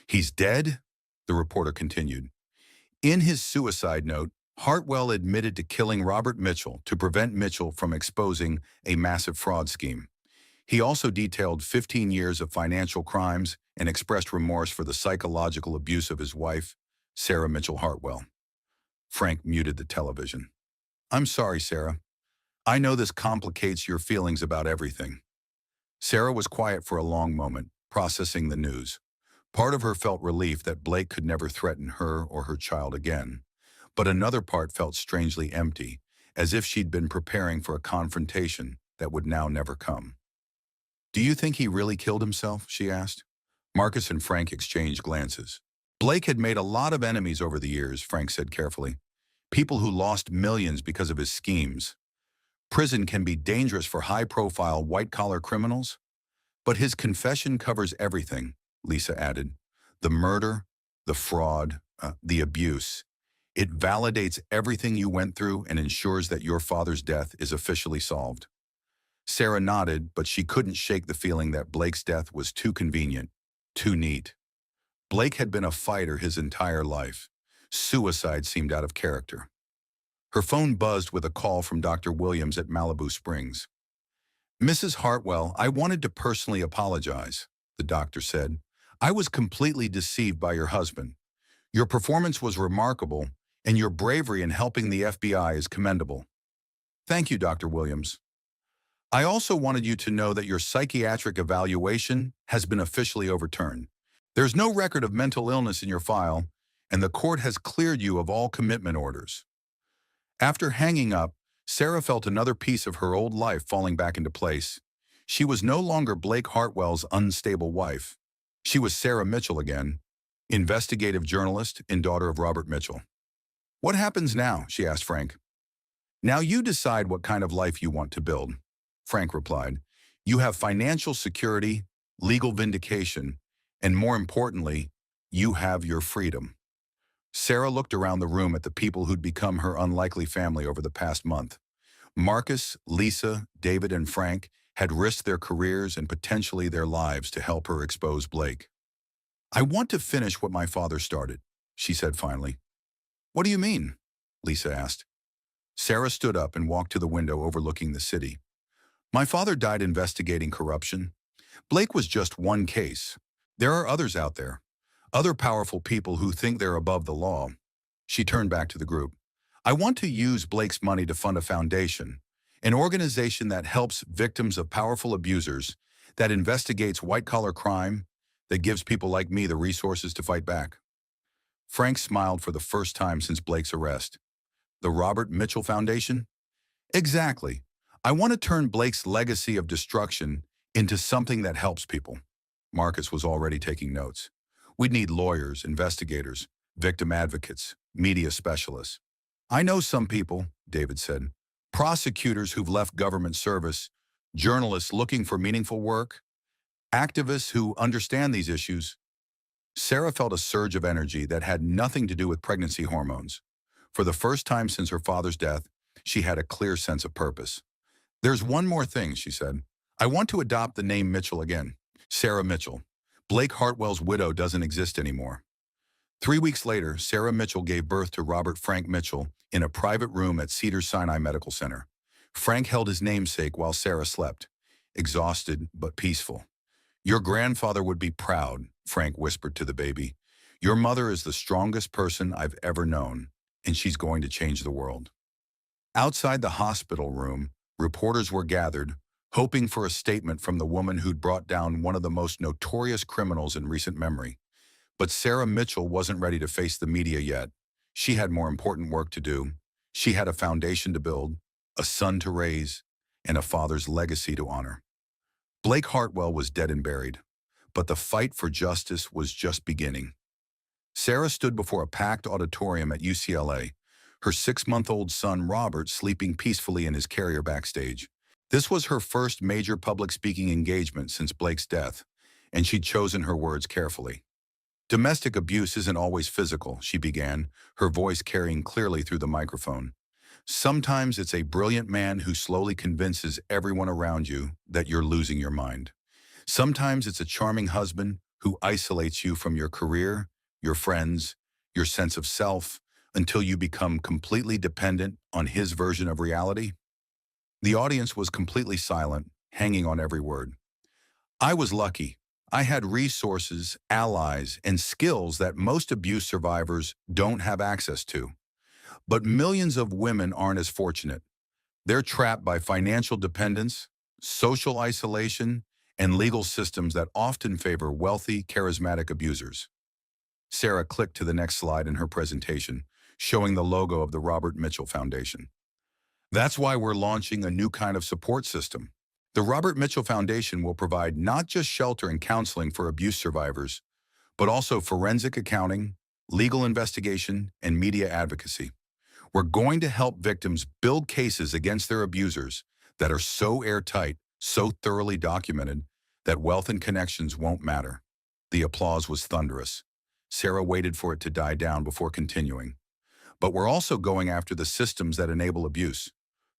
He's dead? The reporter continued. In his suicide note, Hartwell admitted to killing Robert Mitchell to prevent Mitchell from exposing a massive fraud scheme. He also detailed 15 years of financial crimes and expressed remorse for the psychological abuse of his wife, Sarah Mitchell Hartwell. Frank muted the television. I'm sorry, Sarah. I know this complicates your feelings about everything. Sarah was quiet for a long moment, processing the news. Part of her felt relief that Blake could never threaten her or her child again. But another part felt strangely empty, as if she'd been preparing for a confrontation that would now never come. Do you think he really killed himself? She asked. Marcus and Frank exchanged glances. Blake had made a lot of enemies over the years, Frank said carefully. People who lost millions because of his schemes. Prison can be dangerous for high-profile, white-collar criminals. But his confession covers everything, Lisa added. The murder, the fraud, the abuse. It validates everything you went through and ensures that your father's death is officially solved. Sarah nodded, but she couldn't shake the feeling that Blake's death was too convenient, too neat. Blake had been a fighter his entire life. Suicide seemed out of character. Her phone buzzed with a call from Dr. Williams at Malibu Springs. Mrs. Hartwell, I wanted to personally apologize, the doctor said. I was completely deceived by your husband. Your performance was remarkable, and your bravery in helping the FBI is commendable. Thank you, Dr. Williams. I also wanted you to know that your psychiatric evaluation has been officially overturned. There's no record of mental illness in your file, and the court has cleared you of all commitment orders. After hanging up, Sarah felt another piece of her old life falling back into place. She was no longer Blake Hartwell's unstable wife. She was Sarah Mitchell again, investigative journalist and daughter of Robert Mitchell. What happens now? She asked Frank. Now you decide what kind of life you want to build, Frank replied. You have financial security, legal vindication, and more importantly, you have your freedom. Sarah looked around the room at the people who'd become her unlikely family over the past month. Marcus, Lisa, David, and Frank had risked their careers and potentially their lives to help her expose Blake. I want to finish what my father started, she said finally. What do you mean? Lisa asked. Sarah stood up and walked to the window overlooking the city. My father died investigating corruption. Blake was just one case. There are others out there. Other powerful people who think they're above the law. She turned back to the group. I want to use Blake's money to fund a foundation, an organization that helps victims of powerful abusers, that investigates white-collar crime, that gives people like me the resources to fight back. Frank smiled for the first time since Blake's arrest. The Robert Mitchell Foundation? Exactly. I want to turn Blake's legacy of destruction into something that helps people. Marcus was already taking notes. We'd need lawyers, investigators, victim advocates, media specialists. I know some people, David said. Prosecutors who've left government service, journalists looking for meaningful work, activists who understand these issues. Sarah felt a surge of energy that had nothing to do with pregnancy hormones. For the first time since her father's death, she had a clear sense of purpose. There's one more thing, she said. I want to adopt the name Mitchell again. Sarah Mitchell. Blake Hartwell's widow doesn't exist anymore. 3 weeks later, Sarah Mitchell gave birth to Robert Frank Mitchell in a private room at Cedars-Sinai Medical Center. Frank held his namesake while Sarah slept, exhausted but peaceful. Your grandfather would be proud, Frank whispered to the baby. Your mother is the strongest person I've ever known, and she's going to change the world. Outside the hospital room, reporters were gathered, hoping for a statement from the woman who'd brought down one of the most notorious criminals in recent memory. But Sarah Mitchell wasn't ready to face the media yet. She had more important work to do. She had a foundation to build, a son to raise, and a father's legacy to honor. Blake Hartwell was dead and buried, but the fight for justice was just beginning. Sarah stood before a packed auditorium at UCLA, her 6-month-old son Robert sleeping peacefully in his carrier backstage. This was her first major public speaking engagement since Blake's death, and she'd chosen her words carefully. "Domestic abuse isn't always physical," she began, her voice carrying clearly through the microphone. "Sometimes it's a brilliant man who slowly convinces everyone around you that you're losing your mind. Sometimes it's a charming husband who isolates you from your career, your friends, your sense of self, until you become completely dependent on his version of reality." The audience was completely silent, hanging on every word. I was lucky. I had resources, allies, and skills that most abuse survivors don't have access to. But millions of women aren't as fortunate. They're trapped by financial dependence, social isolation, and legal systems that often favor wealthy, charismatic abusers. Sarah clicked to the next slide in her presentation, showing the logo of the Robert Mitchell Foundation. "That's why we're launching a new kind of support system. The Robert Mitchell Foundation will provide not just shelter and counseling for abuse survivors, but also forensic accounting, legal investigation, and media advocacy. We're going to help victims build cases against their abusers that are so airtight, so thoroughly documented, that wealth and connections won't matter." The applause was thunderous. Sarah waited for it to die down before continuing. "But we're also going after the systems that enable abuse.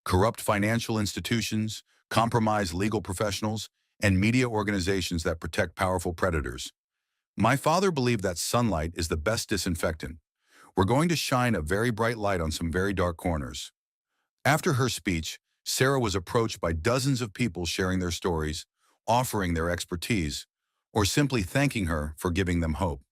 Corrupt financial institutions, compromised legal professionals, and media organizations that protect powerful predators. My father believed that sunlight is the best disinfectant. We're going to shine a very bright light on some very dark corners." After her speech, Sarah was approached by dozens of people sharing their stories, offering their expertise, or simply thanking her for giving them hope.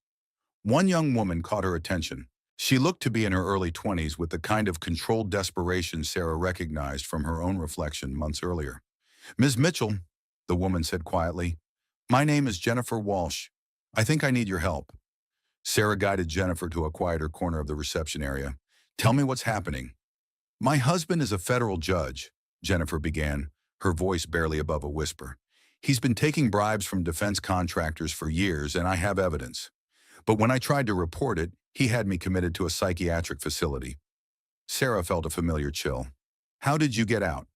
One young woman caught her attention. She looked to be in her early 20s with the kind of controlled desperation Sarah recognized from her own reflection months earlier. "Ms. Mitchell," the woman said quietly, "my name is Jennifer Walsh. I think I need your help." Sarah guided Jennifer to a quieter corner of the reception area. "Tell me what's happening." "My husband is a federal judge," Jennifer began, her voice barely above a whisper. "He's been taking bribes from defense contractors for years, and I have evidence. But when I tried to report it, he had me committed to a psychiatric facility." Sarah felt a familiar chill. "How did you get out?"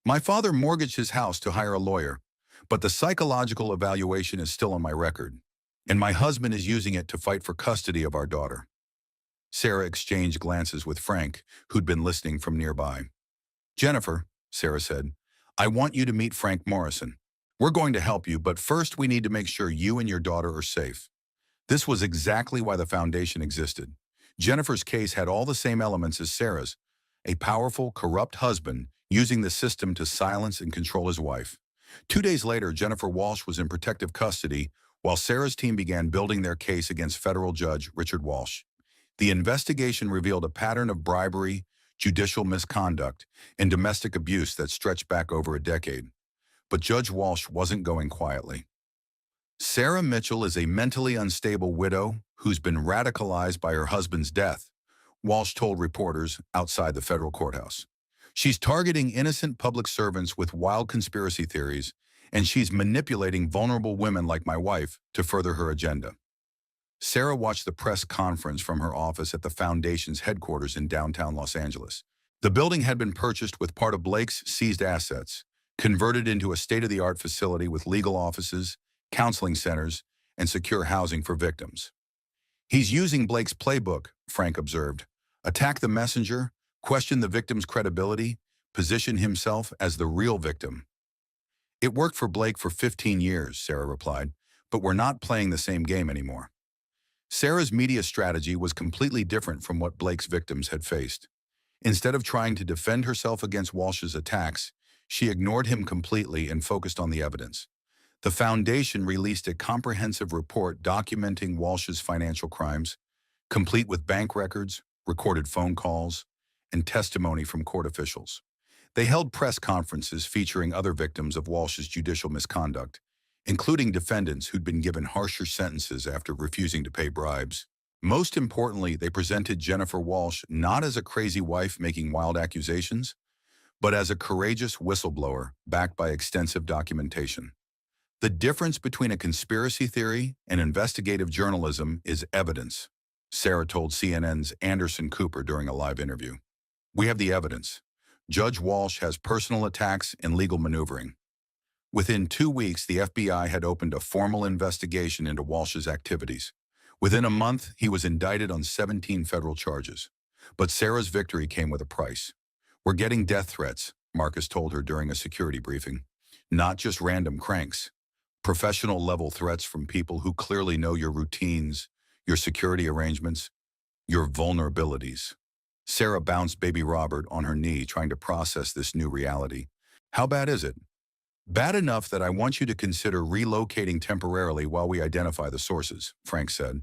"My father mortgaged his house to hire a lawyer, but the psychological evaluation is still on my record, and my husband is using it to fight for custody of our daughter." Sarah exchanged glances with Frank, who'd been listening from nearby. "Jennifer," Sarah said, "I want you to meet Frank Morrison. We're going to help you, but first we need to make sure you and your daughter are safe." This was exactly why the foundation existed. Jennifer's case had all the same elements as Sarah's: a powerful, corrupt husband using the system to silence and control his wife. 2 days later, Jennifer Walsh was in protective custody while Sarah's team began building their case against federal judge Richard Walsh. The investigation revealed a pattern of bribery, judicial misconduct, and domestic abuse that stretched back over a decade. But Judge Walsh wasn't going quietly. "Sarah Mitchell is a mentally unstable widow who's been radicalized by her husband's death," Walsh told reporters outside the federal courthouse. "She's targeting innocent public servants with wild conspiracy theories, and she's manipulating vulnerable women like my wife to further her agenda." Sarah watched the press conference from her office at the foundation's headquarters in downtown Los Angeles. The building had been purchased with part of Blake's seized assets, converted into a state-of-the-art facility with legal offices, counseling centers, and secure housing for victims. "He's using Blake's playbook," Frank observed. "Attack the messenger, question the victim's credibility, position himself as the real victim." "It worked for Blake for 15 years, Sarah replied, "but we're not playing the same game anymore." Sarah's media strategy was completely different from what Blake's victims had faced. Instead of trying to defend herself against Walsh's attacks, she ignored him completely and focused on the evidence. The foundation released a comprehensive report documenting Walsh's financial crimes, complete with bank records, recorded phone calls, and testimony from court officials. They held press conferences featuring other victims of Walsh's judicial misconduct, including defendants who'd been given harsher sentences after refusing to pay bribes. Most importantly, they presented Jennifer Walsh not as a crazy wife making wild accusations, but as a courageous whistleblower backed by extensive documentation. The difference between a conspiracy theory and investigative journalism is evidence, Sarah told CNN's Anderson Cooper during a live interview. We have the evidence. Judge Walsh has personal attacks and legal maneuvering. Within 2 weeks, the FBI had opened a formal investigation into Walsh's activities. Within a month, he was indicted on 17 federal charges. But Sarah's victory came with a price. We're getting death threats, Marcus told her during a security briefing. Not just random cranks. Professional-level threats from people who clearly know your routines, your security arrangements, your vulnerabilities. Sarah bounced baby Robert on her knee, trying to process this new reality. How bad is it? Bad enough that I want you to consider relocating temporarily while we identify the sources, Frank said.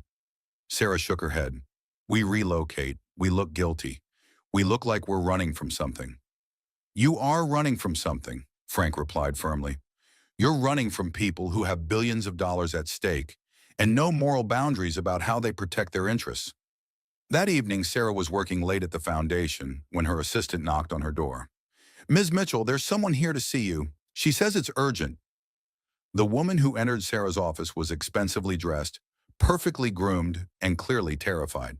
Sarah shook her head. We relocate. We look guilty. We look like we're running from something. You are running from something, Frank replied firmly. You're running from people who have billions of dollars at stake and no moral boundaries about how they protect their interests. That evening, Sarah was working late at the foundation when her assistant knocked on her door. Ms. Mitchell, there's someone here to see you. She says it's urgent. The woman who entered Sarah's office was expensively dressed, perfectly groomed, and clearly terrified.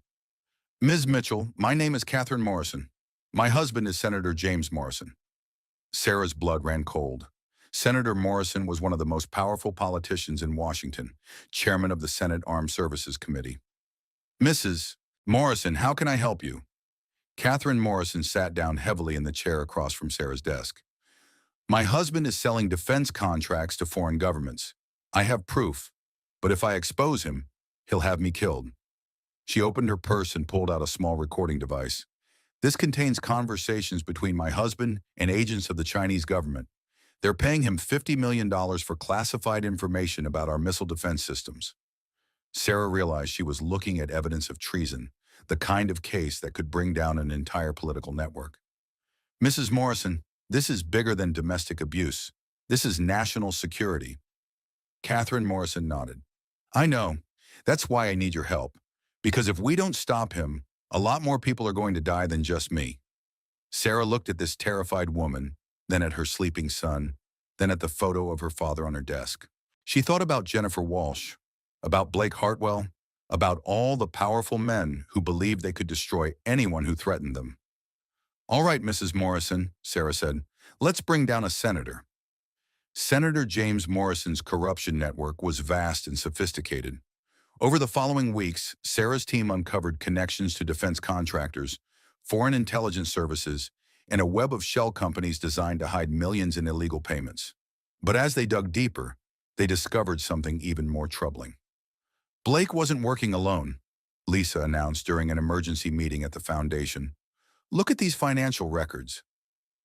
Ms. Mitchell, my name is Catherine Morrison. My husband is Senator James Morrison. Sarah's blood ran cold. Senator Morrison was one of the most powerful politicians in Washington, chairman of the Senate Armed Services Committee. Mrs. Morrison, how can I help you? Catherine Morrison sat down heavily in the chair across from Sarah's desk. My husband is selling defense contracts to foreign governments. I have proof, but if I expose him, he'll have me killed. She opened her purse and pulled out a small recording device. This contains conversations between my husband and agents of the Chinese government. They're paying him $50 million for classified information about our missile defense systems. Sarah realized she was looking at evidence of treason, the kind of case that could bring down an entire political network. Mrs. Morrison, this is bigger than domestic abuse. This is national security. Catherine Morrison nodded. I know. That's why I need your help. Because if we don't stop him, a lot more people are going to die than just me. Sarah looked at this terrified woman, then at her sleeping son, then at the photo of her father on her desk. She thought about Jennifer Walsh, about Blake Hartwell, about all the powerful men who believed they could destroy anyone who threatened them. All right, Mrs. Morrison, Sarah said, let's bring down a senator. Senator James Morrison's corruption network was vast and sophisticated. Over the following weeks, Sarah's team uncovered connections to defense contractors, foreign intelligence services, and a web of shell companies designed to hide millions in illegal payments. But as they dug deeper, they discovered something even more troubling. Blake wasn't working alone, Lisa announced during an emergency meeting at the foundation. Look at these financial records.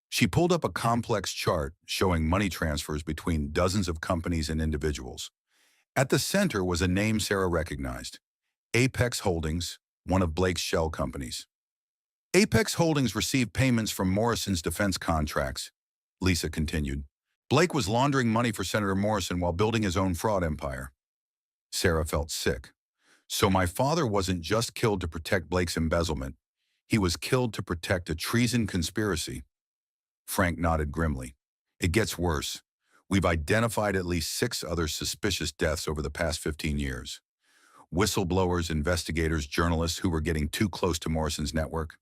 She pulled up a complex chart showing money transfers between dozens of companies and individuals. At the center was a name Sarah recognized, Apex Holdings, one of Blake's shell companies. Apex Holdings received payments from Morrison's defense contracts, Lisa continued. Blake was laundering money for Senator Morrison while building his own fraud empire. Sarah felt sick. So my father wasn't just killed to protect Blake's embezzlement. He was killed to protect a treason conspiracy. Frank nodded grimly. It gets worse. We've identified at least 6 other suspicious deaths over the past 15 years. Whistleblowers, investigators, journalists who were getting too close to Morrison's network.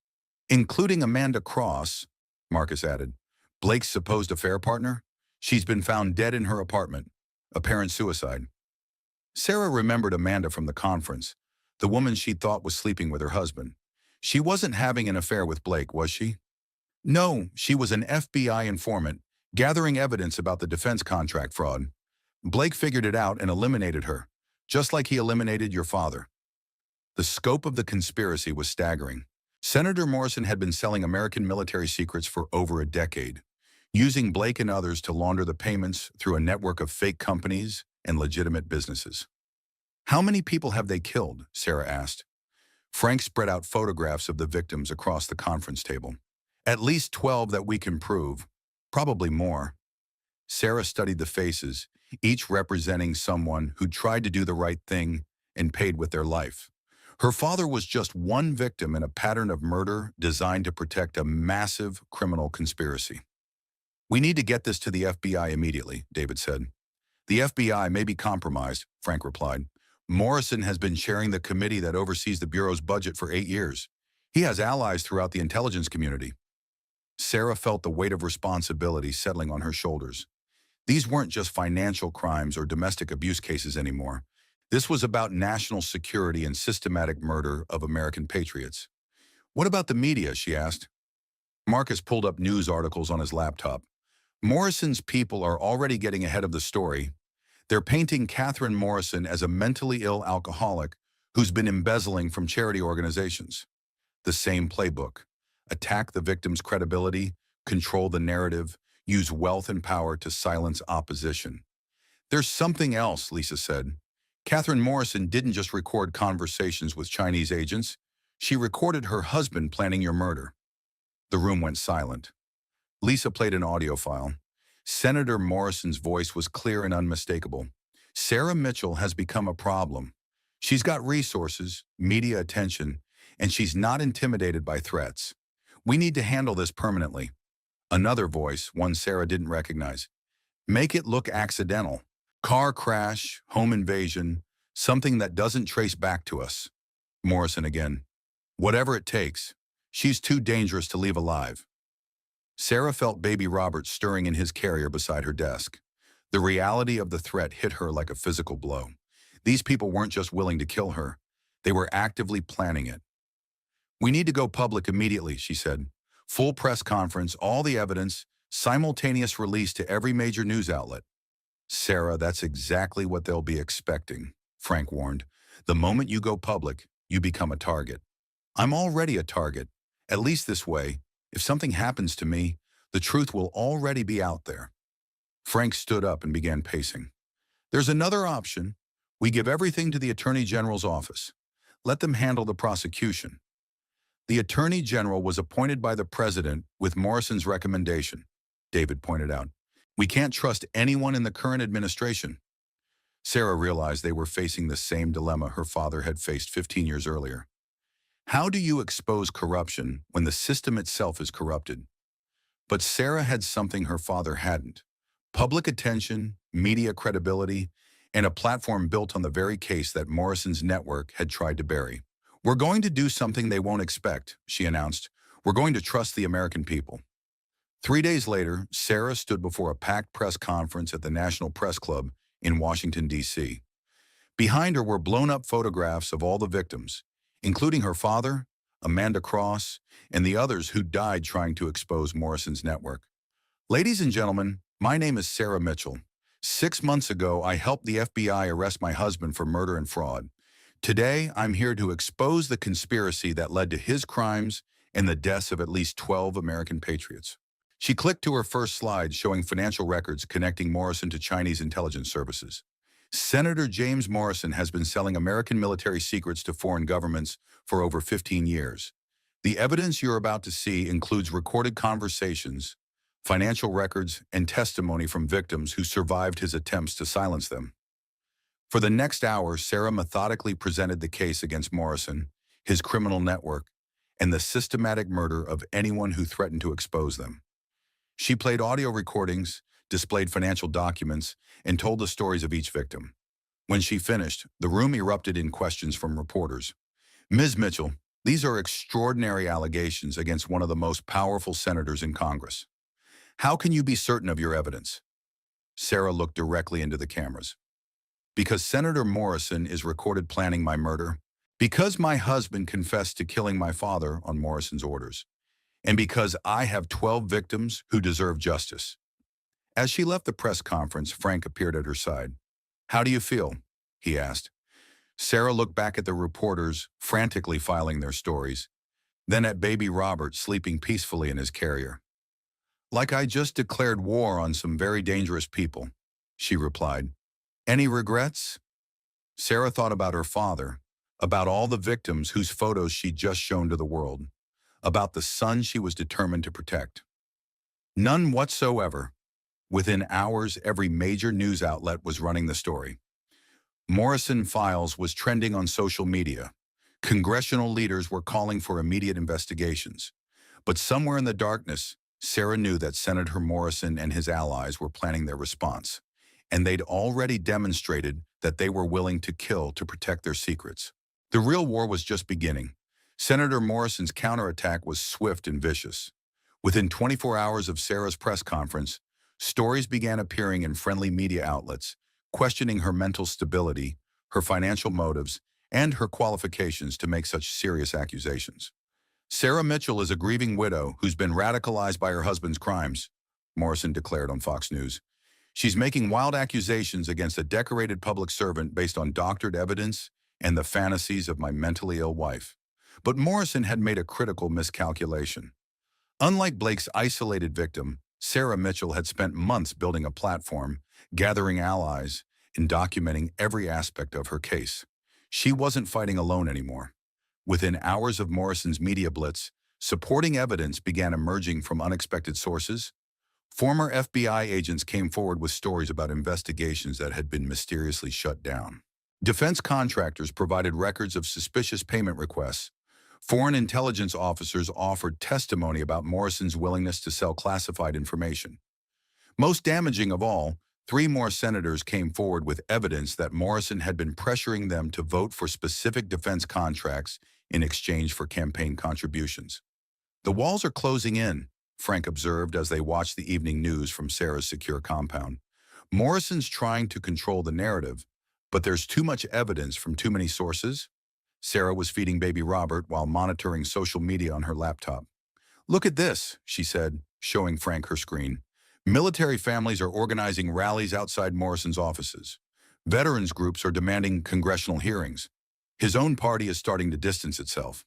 Including Amanda Cross, Marcus added. Blake's supposed affair partner? She's been found dead in her apartment. Apparent suicide. Sarah remembered Amanda from the conference, the woman she thought was sleeping with her husband. She wasn't having an affair with Blake, was she? No, she was an FBI informant, gathering evidence about the defense contract fraud. Blake figured it out and eliminated her, just like he eliminated your father. The scope of the conspiracy was staggering. Senator Morrison had been selling American military secrets for over a decade, using Blake and others to launder the payments through a network of fake companies and legitimate businesses. How many people have they killed? Sarah asked. Frank spread out photographs of the victims across the conference table. At least 12 that we can prove. Probably more. Sarah studied the faces, each representing someone who tried to do the right thing and paid with their life. Her father was just one victim in a pattern of murder designed to protect a massive criminal conspiracy. We need to get this to the FBI immediately, David said. The FBI may be compromised, Frank replied. Morrison has been chairing the committee that oversees the Bureau's budget for 8 years. He has allies throughout the intelligence community. Sarah felt the weight of responsibility settling on her shoulders. These weren't just financial crimes or domestic abuse cases anymore. This was about national security and systematic murder of American patriots. What about the media, she asked. Marcus pulled up news articles on his laptop. Morrison's people are already getting ahead of the story. They're painting Catherine Morrison as a mentally ill alcoholic who's been embezzling from charity organizations. The same playbook. Attack the victim's credibility, control the narrative, use wealth and power to silence opposition. There's something else, Lisa said. Catherine Morrison didn't just record conversations with Chinese agents. She recorded her husband planning your murder. The room went silent. Lisa played an audio file. Senator Morrison's voice was clear and unmistakable. Sarah Mitchell has become a problem. She's got resources, media attention, and she's not intimidated by threats. We need to handle this permanently. Another voice, one Sarah didn't recognize. Make it look accidental. Car crash, home invasion, something that doesn't trace back to us. Morrison again. Whatever it takes. She's too dangerous to leave alive. Sarah felt baby Robert stirring in his carrier beside her desk. The reality of the threat hit her like a physical blow. These people weren't just willing to kill her. They were actively planning it. We need to go public immediately, she said. Full press conference, all the evidence, simultaneous release to every major news outlet. Sarah, that's exactly what they'll be expecting, Frank warned. The moment you go public, you become a target. I'm already a target. At least this way, if something happens to me, the truth will already be out there. Frank stood up and began pacing. There's another option. We give everything to the Attorney General's office. Let them handle the prosecution. The Attorney General was appointed by the President with Morrison's recommendation, David pointed out. We can't trust anyone in the current administration. Sarah realized they were facing the same dilemma her father had faced 15 years earlier. How do you expose corruption when the system itself is corrupted? But Sarah had something her father hadn't. Public attention, media credibility, and a platform built on the very case that Morrison's network had tried to bury. We're going to do something they won't expect, she announced. We're going to trust the American people. 3 days later, Sarah stood before a packed press conference at the National Press Club in Washington, D.C. Behind her were blown-up photographs of all the victims, including her father, Amanda Cross, and the others who died trying to expose Morrison's network. Ladies and gentlemen, my name is Sarah Mitchell. 6 months ago, I helped the FBI arrest my husband for murder and fraud. Today, I'm here to expose the conspiracy that led to his crimes and the deaths of at least 12 American patriots. She clicked to her first slide showing financial records connecting Morrison to Chinese intelligence services. Senator James Morrison has been selling American military secrets to foreign governments for over 15 years. The evidence you're about to see includes recorded conversations, financial records, and testimony from victims who survived his attempts to silence them. For the next hour, Sarah methodically presented the case against Morrison, his criminal network, and the systematic murder of anyone who threatened to expose them. She played audio recordings, displayed financial documents, and told the stories of each victim. When she finished, the room erupted in questions from reporters. Ms. Mitchell, these are extraordinary allegations against one of the most powerful senators in Congress. How can you be certain of your evidence? Sarah looked directly into the cameras. Because Senator Morrison is recorded planning my murder, because my husband confessed to killing my father on Morrison's orders, and because I have 12 victims who deserve justice. As she left the press conference, Frank appeared at her side. How do you feel? He asked. Sarah looked back at the reporters, frantically filing their stories, then at baby Robert sleeping peacefully in his carrier. Like I just declared war on some very dangerous people, she replied. Any regrets? Sarah thought about her father, about all the victims whose photos she'd just shown to the world. about the son she was determined to protect. None whatsoever. Within hours, every major news outlet was running the story. Morrison Files was trending on social media. Congressional leaders were calling for immediate investigations. But somewhere in the darkness, Sarah knew that Senator Morrison and his allies were planning their response, and they'd already demonstrated that they were willing to kill to protect their secrets. The real war was just beginning. Senator Morrison's counterattack was swift and vicious. Within 24 hours of Sarah's press conference, stories began appearing in friendly media outlets, questioning her mental stability, her financial motives, and her qualifications to make such serious accusations. Sarah Mitchell is a grieving widow who's been radicalized by her husband's crimes, Morrison declared on Fox News. She's making wild accusations against a decorated public servant based on doctored evidence and the fantasies of my mentally ill wife. But Morrison had made a critical miscalculation. Unlike Blake's isolated victim, Sarah Mitchell had spent months building a platform, gathering allies, and documenting every aspect of her case. She wasn't fighting alone anymore. Within hours of Morrison's media blitz, supporting evidence began emerging from unexpected sources. Former FBI agents came forward with stories about investigations that had been mysteriously shut down. Defense contractors provided records of suspicious payment requests. Foreign intelligence officers offered testimony about Morrison's willingness to sell classified information. Most damaging of all, 3 more senators came forward with evidence that Morrison had been pressuring them to vote for specific defense contracts in exchange for campaign contributions. The walls are closing in, Frank observed as they watched the evening news from Sarah's secure compound. Morrison's trying to control the narrative, but there's too much evidence from too many sources. Sarah was feeding baby Robert while monitoring social media on her laptop. "Look at this," she said, showing Frank her screen. "Military families are organizing rallies outside Morrison's offices. Veterans groups are demanding congressional hearings. His own party is starting to distance itself."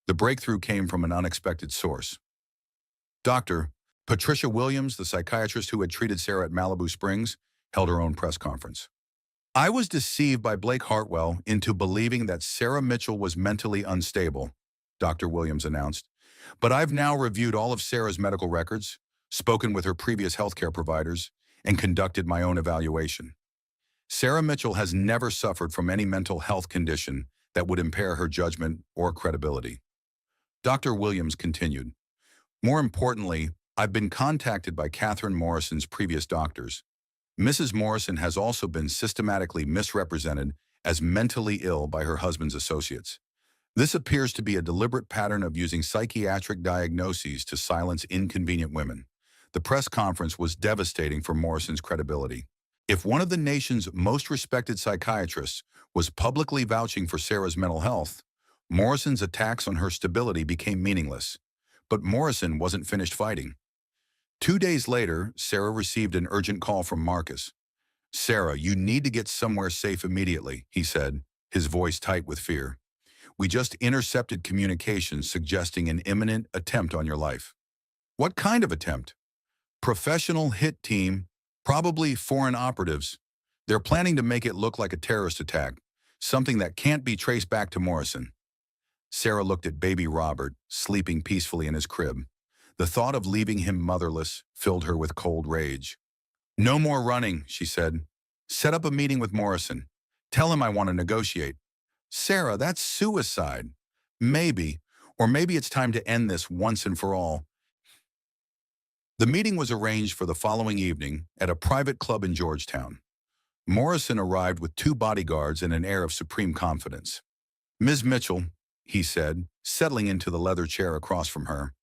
The breakthrough came from an unexpected source. Dr. Patricia Williams, the psychiatrist who had treated Sarah at Malibu Springs, held her own press conference. "I was deceived by Blake Hartwell into believing that Sarah Mitchell was mentally unstable," Dr. Williams announced. "But I've now reviewed all of Sarah's medical records, spoken with her previous healthcare providers, and conducted my own evaluation. Sarah Mitchell has never suffered from any mental health condition that would impair her judgment or credibility." Dr. Williams continued, "More importantly, I've been contacted by Catherine Morrison's previous doctors. Mrs. Morrison has also been systematically misrepresented as mentally ill by her husband's associates. This appears to be a deliberate pattern of using psychiatric diagnoses to silence inconvenient women." The press conference was devastating for Morrison's credibility. If one of the nation's most respected psychiatrists was publicly vouching for Sarah's mental health, Morrison's attacks on her stability became meaningless. But Morrison wasn't finished fighting. 2 days later, Sarah received an urgent call from Marcus. "Sarah, you need to get somewhere safe immediately," he said, his voice tight with fear. "We just intercepted communications suggesting an imminent attempt on your life." "What kind of attempt?" "Professional hit team, probably foreign operatives. They're planning to make it look like a terrorist attack, something that can't be traced back to Morrison." Sarah looked at baby Robert, sleeping peacefully in his crib. The thought of leaving him motherless filled her with cold rage. "No more running," she said. "Set up a meeting with Morrison. Tell him I want to negotiate." "Sarah, that's suicide." "Maybe. Or maybe it's time to end this once and for all." The meeting was arranged for the following evening at a private club in Georgetown. Morrison arrived with 2 bodyguards and an air of supreme confidence. "Ms. Mitchell," he said, settling into the leather chair across from her,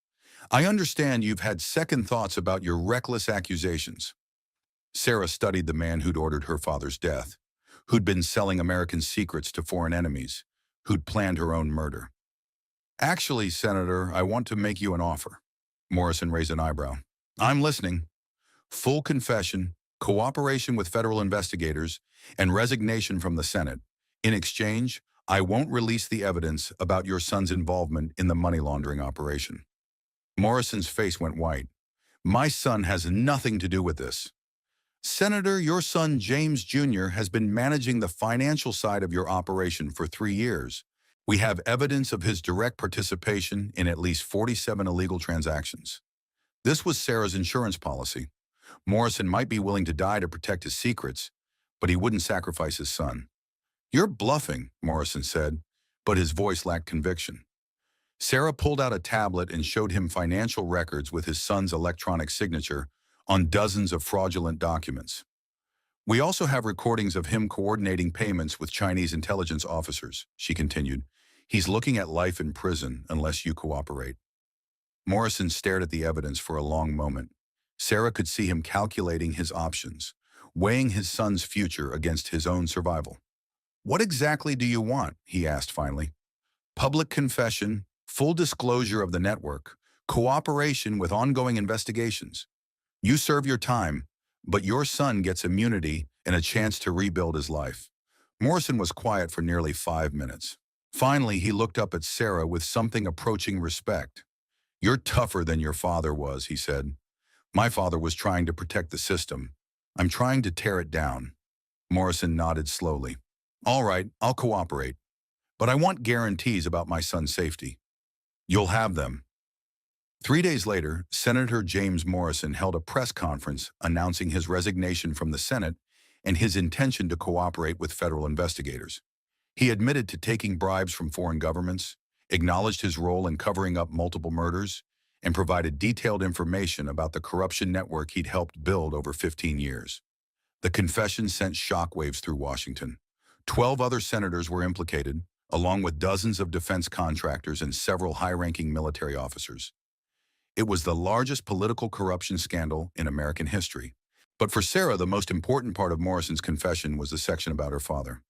"I understand you've had second thoughts about your reckless accusations." Sarah studied the man who'd ordered her father's death, who'd been selling American secrets to foreign enemies, who'd planned her own murder. "Actually, Senator, I want to make you an offer." Morrison raised an eyebrow. "I'm listening." "Full confession, cooperation with federal investigators, and resignation from the Senate. In exchange, I won't release the evidence about your son's involvement in the money laundering operation." Morrison's face went white. "My son has nothing to do with this." "Senator, your son James Jr. has been managing the financial side of your operation for 3 years. We have evidence of his direct participation in at least 47 illegal transactions. This was Sarah's insurance policy. Morrison might be willing to die to protect his secrets, but he wouldn't sacrifice his son. You're bluffing, Morrison said, but his voice lacked conviction. Sarah pulled out a tablet and showed him financial records with his son's electronic signature on dozens of fraudulent documents. We also have recordings of him coordinating payments with Chinese intelligence officers, she continued. He's looking at life in prison unless you cooperate. Morrison stared at the evidence for a long moment. Sarah could see him calculating his options, weighing his son's future against his own survival. What exactly do you want? He asked finally. Public confession, full disclosure of the network, cooperation with ongoing investigations. You serve your time, but your son gets immunity and a chance to rebuild his life. Morrison was quiet for nearly 5 minutes. Finally, he looked up at Sarah with something approaching respect. You're tougher than your father was, he said. My father was trying to protect the system. I'm trying to tear it down. Morrison nodded slowly. All right, I'll cooperate. But I want guarantees about my son's safety. You'll have them. 3 days later, Senator James Morrison held a press conference announcing his resignation from the Senate and his intention to cooperate with federal investigators. He admitted to taking bribes from foreign governments, acknowledged his role in covering up multiple murders, and provided detailed information about the corruption network he'd helped build over 15 years. The confession sent shockwaves through Washington. 12 other senators were implicated, along with dozens of defense contractors and several high-ranking military officers. It was the largest political corruption scandal in American history. But for Sarah, the most important part of Morrison's confession was the section about her father.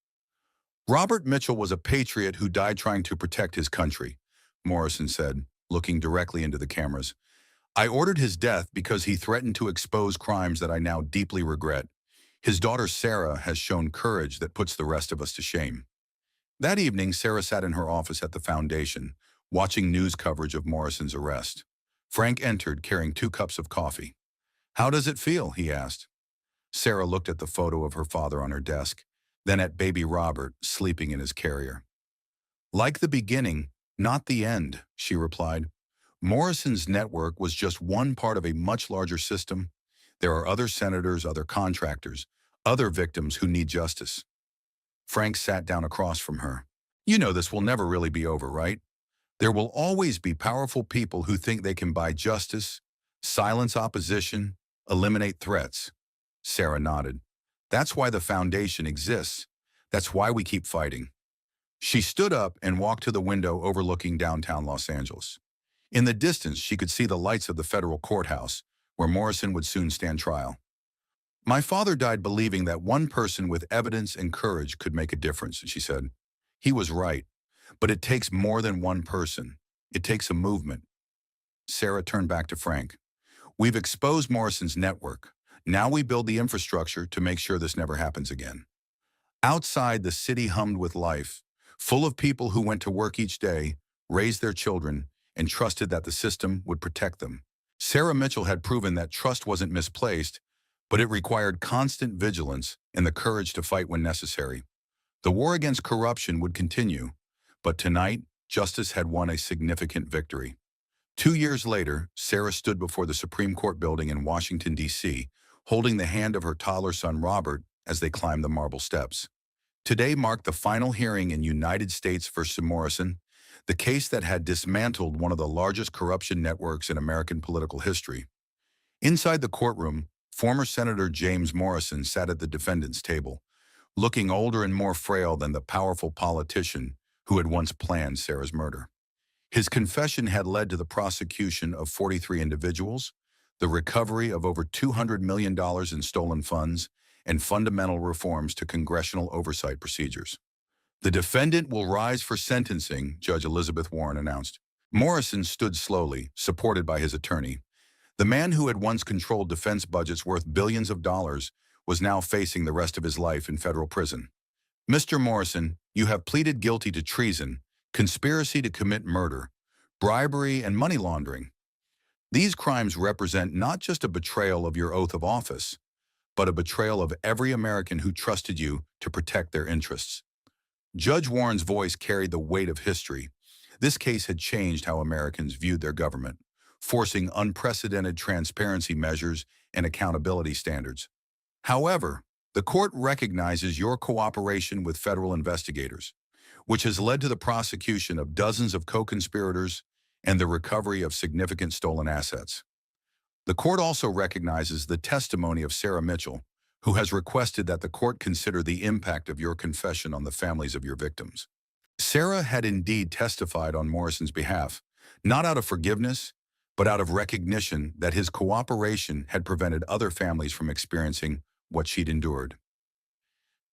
Robert Mitchell was a patriot who died trying to protect his country, Morrison said, looking directly into the cameras. I ordered his death because he threatened to expose crimes that I now deeply regret. His daughter Sarah has shown courage that puts the rest of us to shame. That evening, Sarah sat in her office at the foundation, watching news coverage of Morrison's arrest. Frank entered carrying 2 cups of coffee. How does it feel? He asked. Sarah looked at the photo of her father on her desk, then at baby Robert sleeping in his carrier. Like the beginning, not the end, she replied. Morrison's network was just one part of a much larger system. There are other senators, other contractors, other victims who need justice. Frank sat down across from her. You know this will never really be over, right? There will always be powerful people who think they can buy justice, silence opposition, eliminate threats. Sarah nodded. That's why the foundation exists. That's why we keep fighting. She stood up and walked to the window overlooking downtown Los Angeles. In the distance, she could see the lights of the federal courthouse, where Morrison would soon stand trial. My father died believing that one person with evidence and courage could make a difference, she said. He was right, but it takes more than one person. It takes a movement. Sarah turned back to Frank. We've exposed Morrison's network. Now we build the infrastructure to make sure this never happens again. Outside, the city hummed with life, full of people who went to work each day, raised their children, and trusted that the system would protect them. Sarah Mitchell had proven that trust wasn't misplaced, but it required constant vigilance and the courage to fight when necessary. The war against corruption would continue, but tonight, justice had won a significant victory. 2 years later, Sarah stood before the Supreme Court building in Washington, D.C., holding the hand of her toddler son Robert as they climbed the marble steps. Today marked the final hearing in United States versus Morrison, the case that had dismantled one of the largest corruption networks in American political history. Inside the courtroom, former Senator James Morrison sat at the defendant's table, looking older and more frail than the powerful politician who had once planned Sarah's murder. His confession had led to the prosecution of 43 individuals, the recovery of over $200 million in stolen funds, and fundamental reforms to congressional oversight procedures. The defendant will rise for sentencing, Judge Elizabeth Warren announced. Morrison stood slowly, supported by his attorney. The man who had once controlled defense budgets worth billions of dollars was now facing the rest of his life in federal prison. Mr. Morrison, you have pleaded guilty to treason, conspiracy to commit murder, bribery, and money laundering. These crimes represent not just a betrayal of your oath of office, but a betrayal of every American who trusted you to protect their interests. Judge Warren's voice carried the weight of history. This case had changed how Americans viewed their government, forcing unprecedented transparency measures and accountability standards. However, the court recognizes your cooperation with federal investigators, which has led to the prosecution of dozens of co-conspirators and the recovery of significant stolen assets. The court also recognizes the testimony of Sarah Mitchell, who has requested that the court consider the impact of your confession on the families of your victims. Sarah had indeed testified on Morrison's behalf, not out of forgiveness, but out of recognition that his cooperation had prevented other families from experiencing what she'd endured.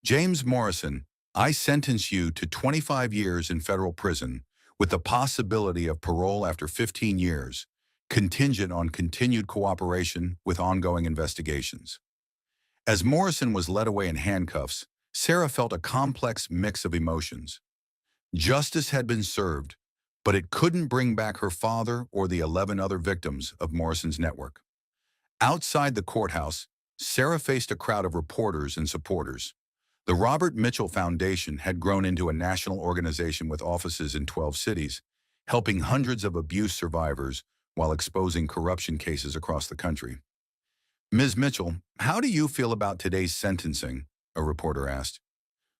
James Morrison, I sentence you to 25 years in federal prison with the possibility of parole after 15 years, contingent on continued cooperation with ongoing investigations. As Morrison was led away in handcuffs, Sarah felt a complex mix of emotions. Justice had been served, but it couldn't bring back her father or the 11 other victims of Morrison's network. Outside the courthouse, Sarah faced a crowd of reporters and supporters. The Robert Mitchell Foundation had grown into a national organization with offices in 12 cities, helping hundreds of abuse survivors while exposing corruption cases across the country. Ms. Mitchell, how do you feel about today's sentencing? A reporter asked.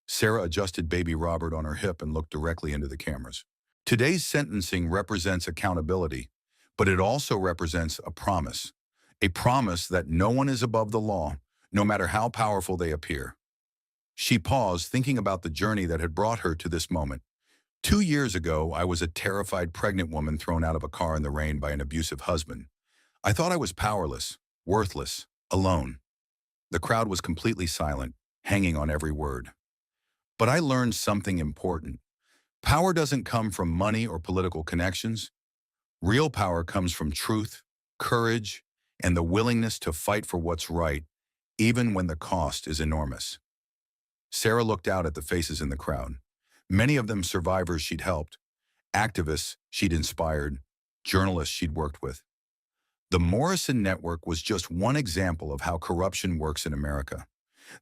Sarah adjusted baby Robert on her hip and looked directly into the cameras. Today's sentencing represents accountability, but it also represents a promise that no one is above the law, no matter how powerful they appear. She paused, thinking about the journey that had brought her to this moment. 2 years ago, I was a terrified pregnant woman thrown out of a car in the rain by an abusive husband. I thought I was powerless, worthless, alone. The crowd was completely silent, hanging on every word. But I learned something important. Power doesn't come from money or political connections. Real power comes from truth, courage, and the willingness to fight for what's right, even when the cost is enormous. Sarah looked out at the faces in the crowd. Many of them survivors she'd helped, activists she'd inspired, journalists she'd worked with. The Morrison Network was just one example of how corruption works in America.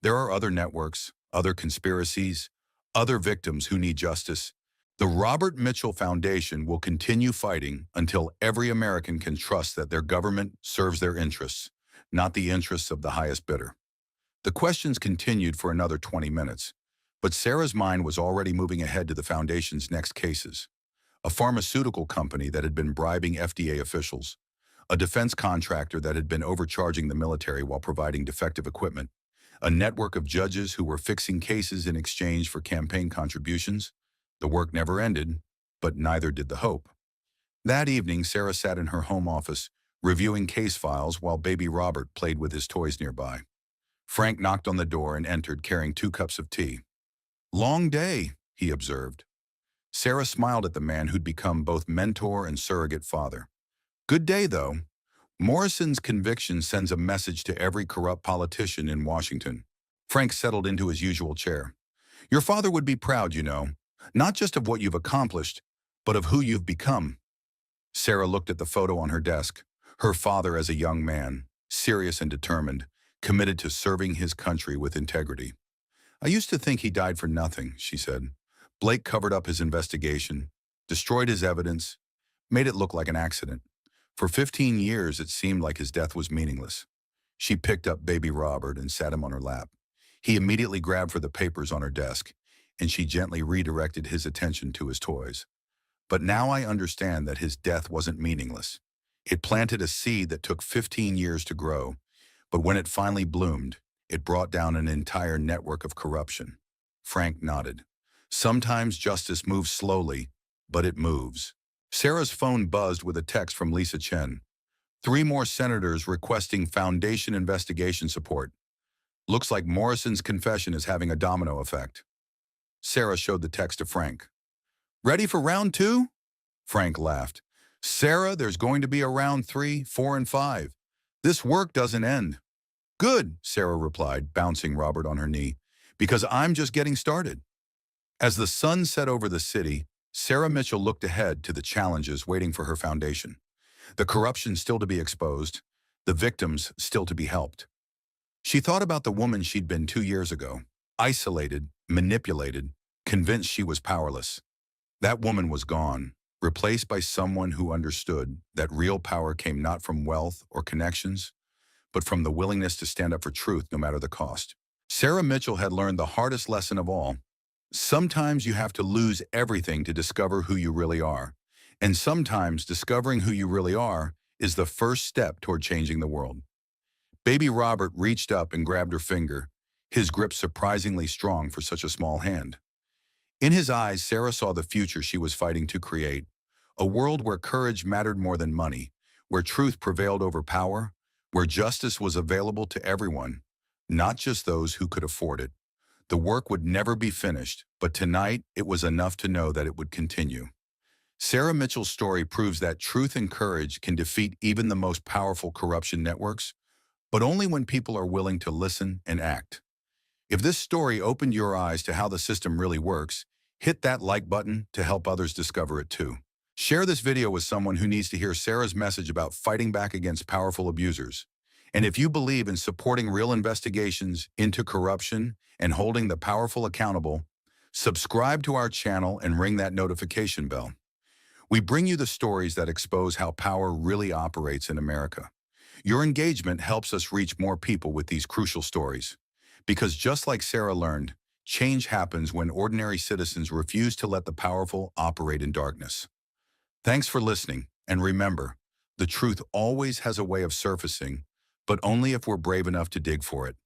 There are other networks, other conspiracies, other victims who need justice. The Robert Mitchell Foundation will continue fighting until every American can trust that their government serves their interests, not the interests of the highest bidder. The questions continued for another 20 minutes, but Sarah's mind was already moving ahead to the Foundation's next cases. A pharmaceutical company that had been bribing FDA officials, a defense contractor that had been overcharging the military while providing defective equipment, a network of judges who were fixing cases in exchange for campaign contributions. The work never ended, but neither did the hope. That evening, Sarah sat in her home office, reviewing case files while baby Robert played with his toys nearby. Frank knocked on the door and entered carrying 2 cups of tea. "Long day," he observed. Sarah smiled at the man who'd become both mentor and surrogate father. "Good day, though. Morrison's conviction sends a message to every corrupt politician in Washington." Frank settled into his usual chair. "Your father would be proud, you know, not just of what you've accomplished, but of who you've become." Sarah looked at the photo on her desk, her father as a young man, serious and determined, committed to serving his country with integrity. "I used to think he died for nothing," she said. "Blake covered up his investigation, destroyed his evidence, made it look like an accident. For 15 years, it seemed like his death was meaningless." She picked up baby Robert and sat him on her lap. He immediately grabbed for the papers on her desk, and she gently redirected his attention to his toys. "But now I understand that his death wasn't meaningless. It planted a seed that took 15 years to grow, but when it finally bloomed, it brought down an entire network of corruption." Frank nodded. "Sometimes justice moves slowly, but it moves." Sarah's phone buzzed with a text from Lisa Chen. 3 more senators requesting Foundation investigation support. Looks like Morrison's confession is having a domino effect. Sarah showed the text to Frank. "Ready for round 2? Frank laughed. "Sarah, there's going to be a round 3, 4, and 5. This work doesn't end." "Good," Sarah replied, bouncing Robert on her knee, "because I'm just getting started." As the sun set over the city, Sarah Mitchell looked ahead to the challenges waiting for her foundation. The corruption still to be exposed, the victims still to be helped. She thought about the woman she'd been 2 years ago, isolated, manipulated, convinced she was powerless. That woman was gone, replaced by someone who understood that real power came not from wealth or connections, but from the willingness to stand up for truth no matter the cost. Sarah Mitchell had learned the hardest lesson of all. Sometimes you have to lose everything to discover who you really are. And sometimes discovering who you really are is the first step toward changing the world. Baby Robert reached up and grabbed her finger, his grip surprisingly strong for such a small hand. In his eyes, Sarah saw the future she was fighting to create, a world where courage mattered more than money, where truth prevailed over power, where justice was available to everyone, not just those who could afford it. The work would never be finished, but tonight it was enough to know that it would continue. Sarah Mitchell's story proves that truth and courage can defeat even the most powerful corruption networks, but only when people are willing to listen and act. If this story opened your eyes to how the system really works, hit that like button to help others discover it too. Share this video with someone who needs to hear Sarah's message about fighting back against powerful abusers. And if you believe in supporting real investigations into corruption and holding the powerful accountable, subscribe to our channel and ring that notification bell. We bring you the stories that expose how power really operates in America. Your engagement helps us reach more people with these crucial stories. Because just like Sarah learned, change happens when ordinary citizens refuse to let the powerful operate in darkness. Thanks for listening, and remember, the truth always has a way of surfacing, but only if we're brave enough to dig for it.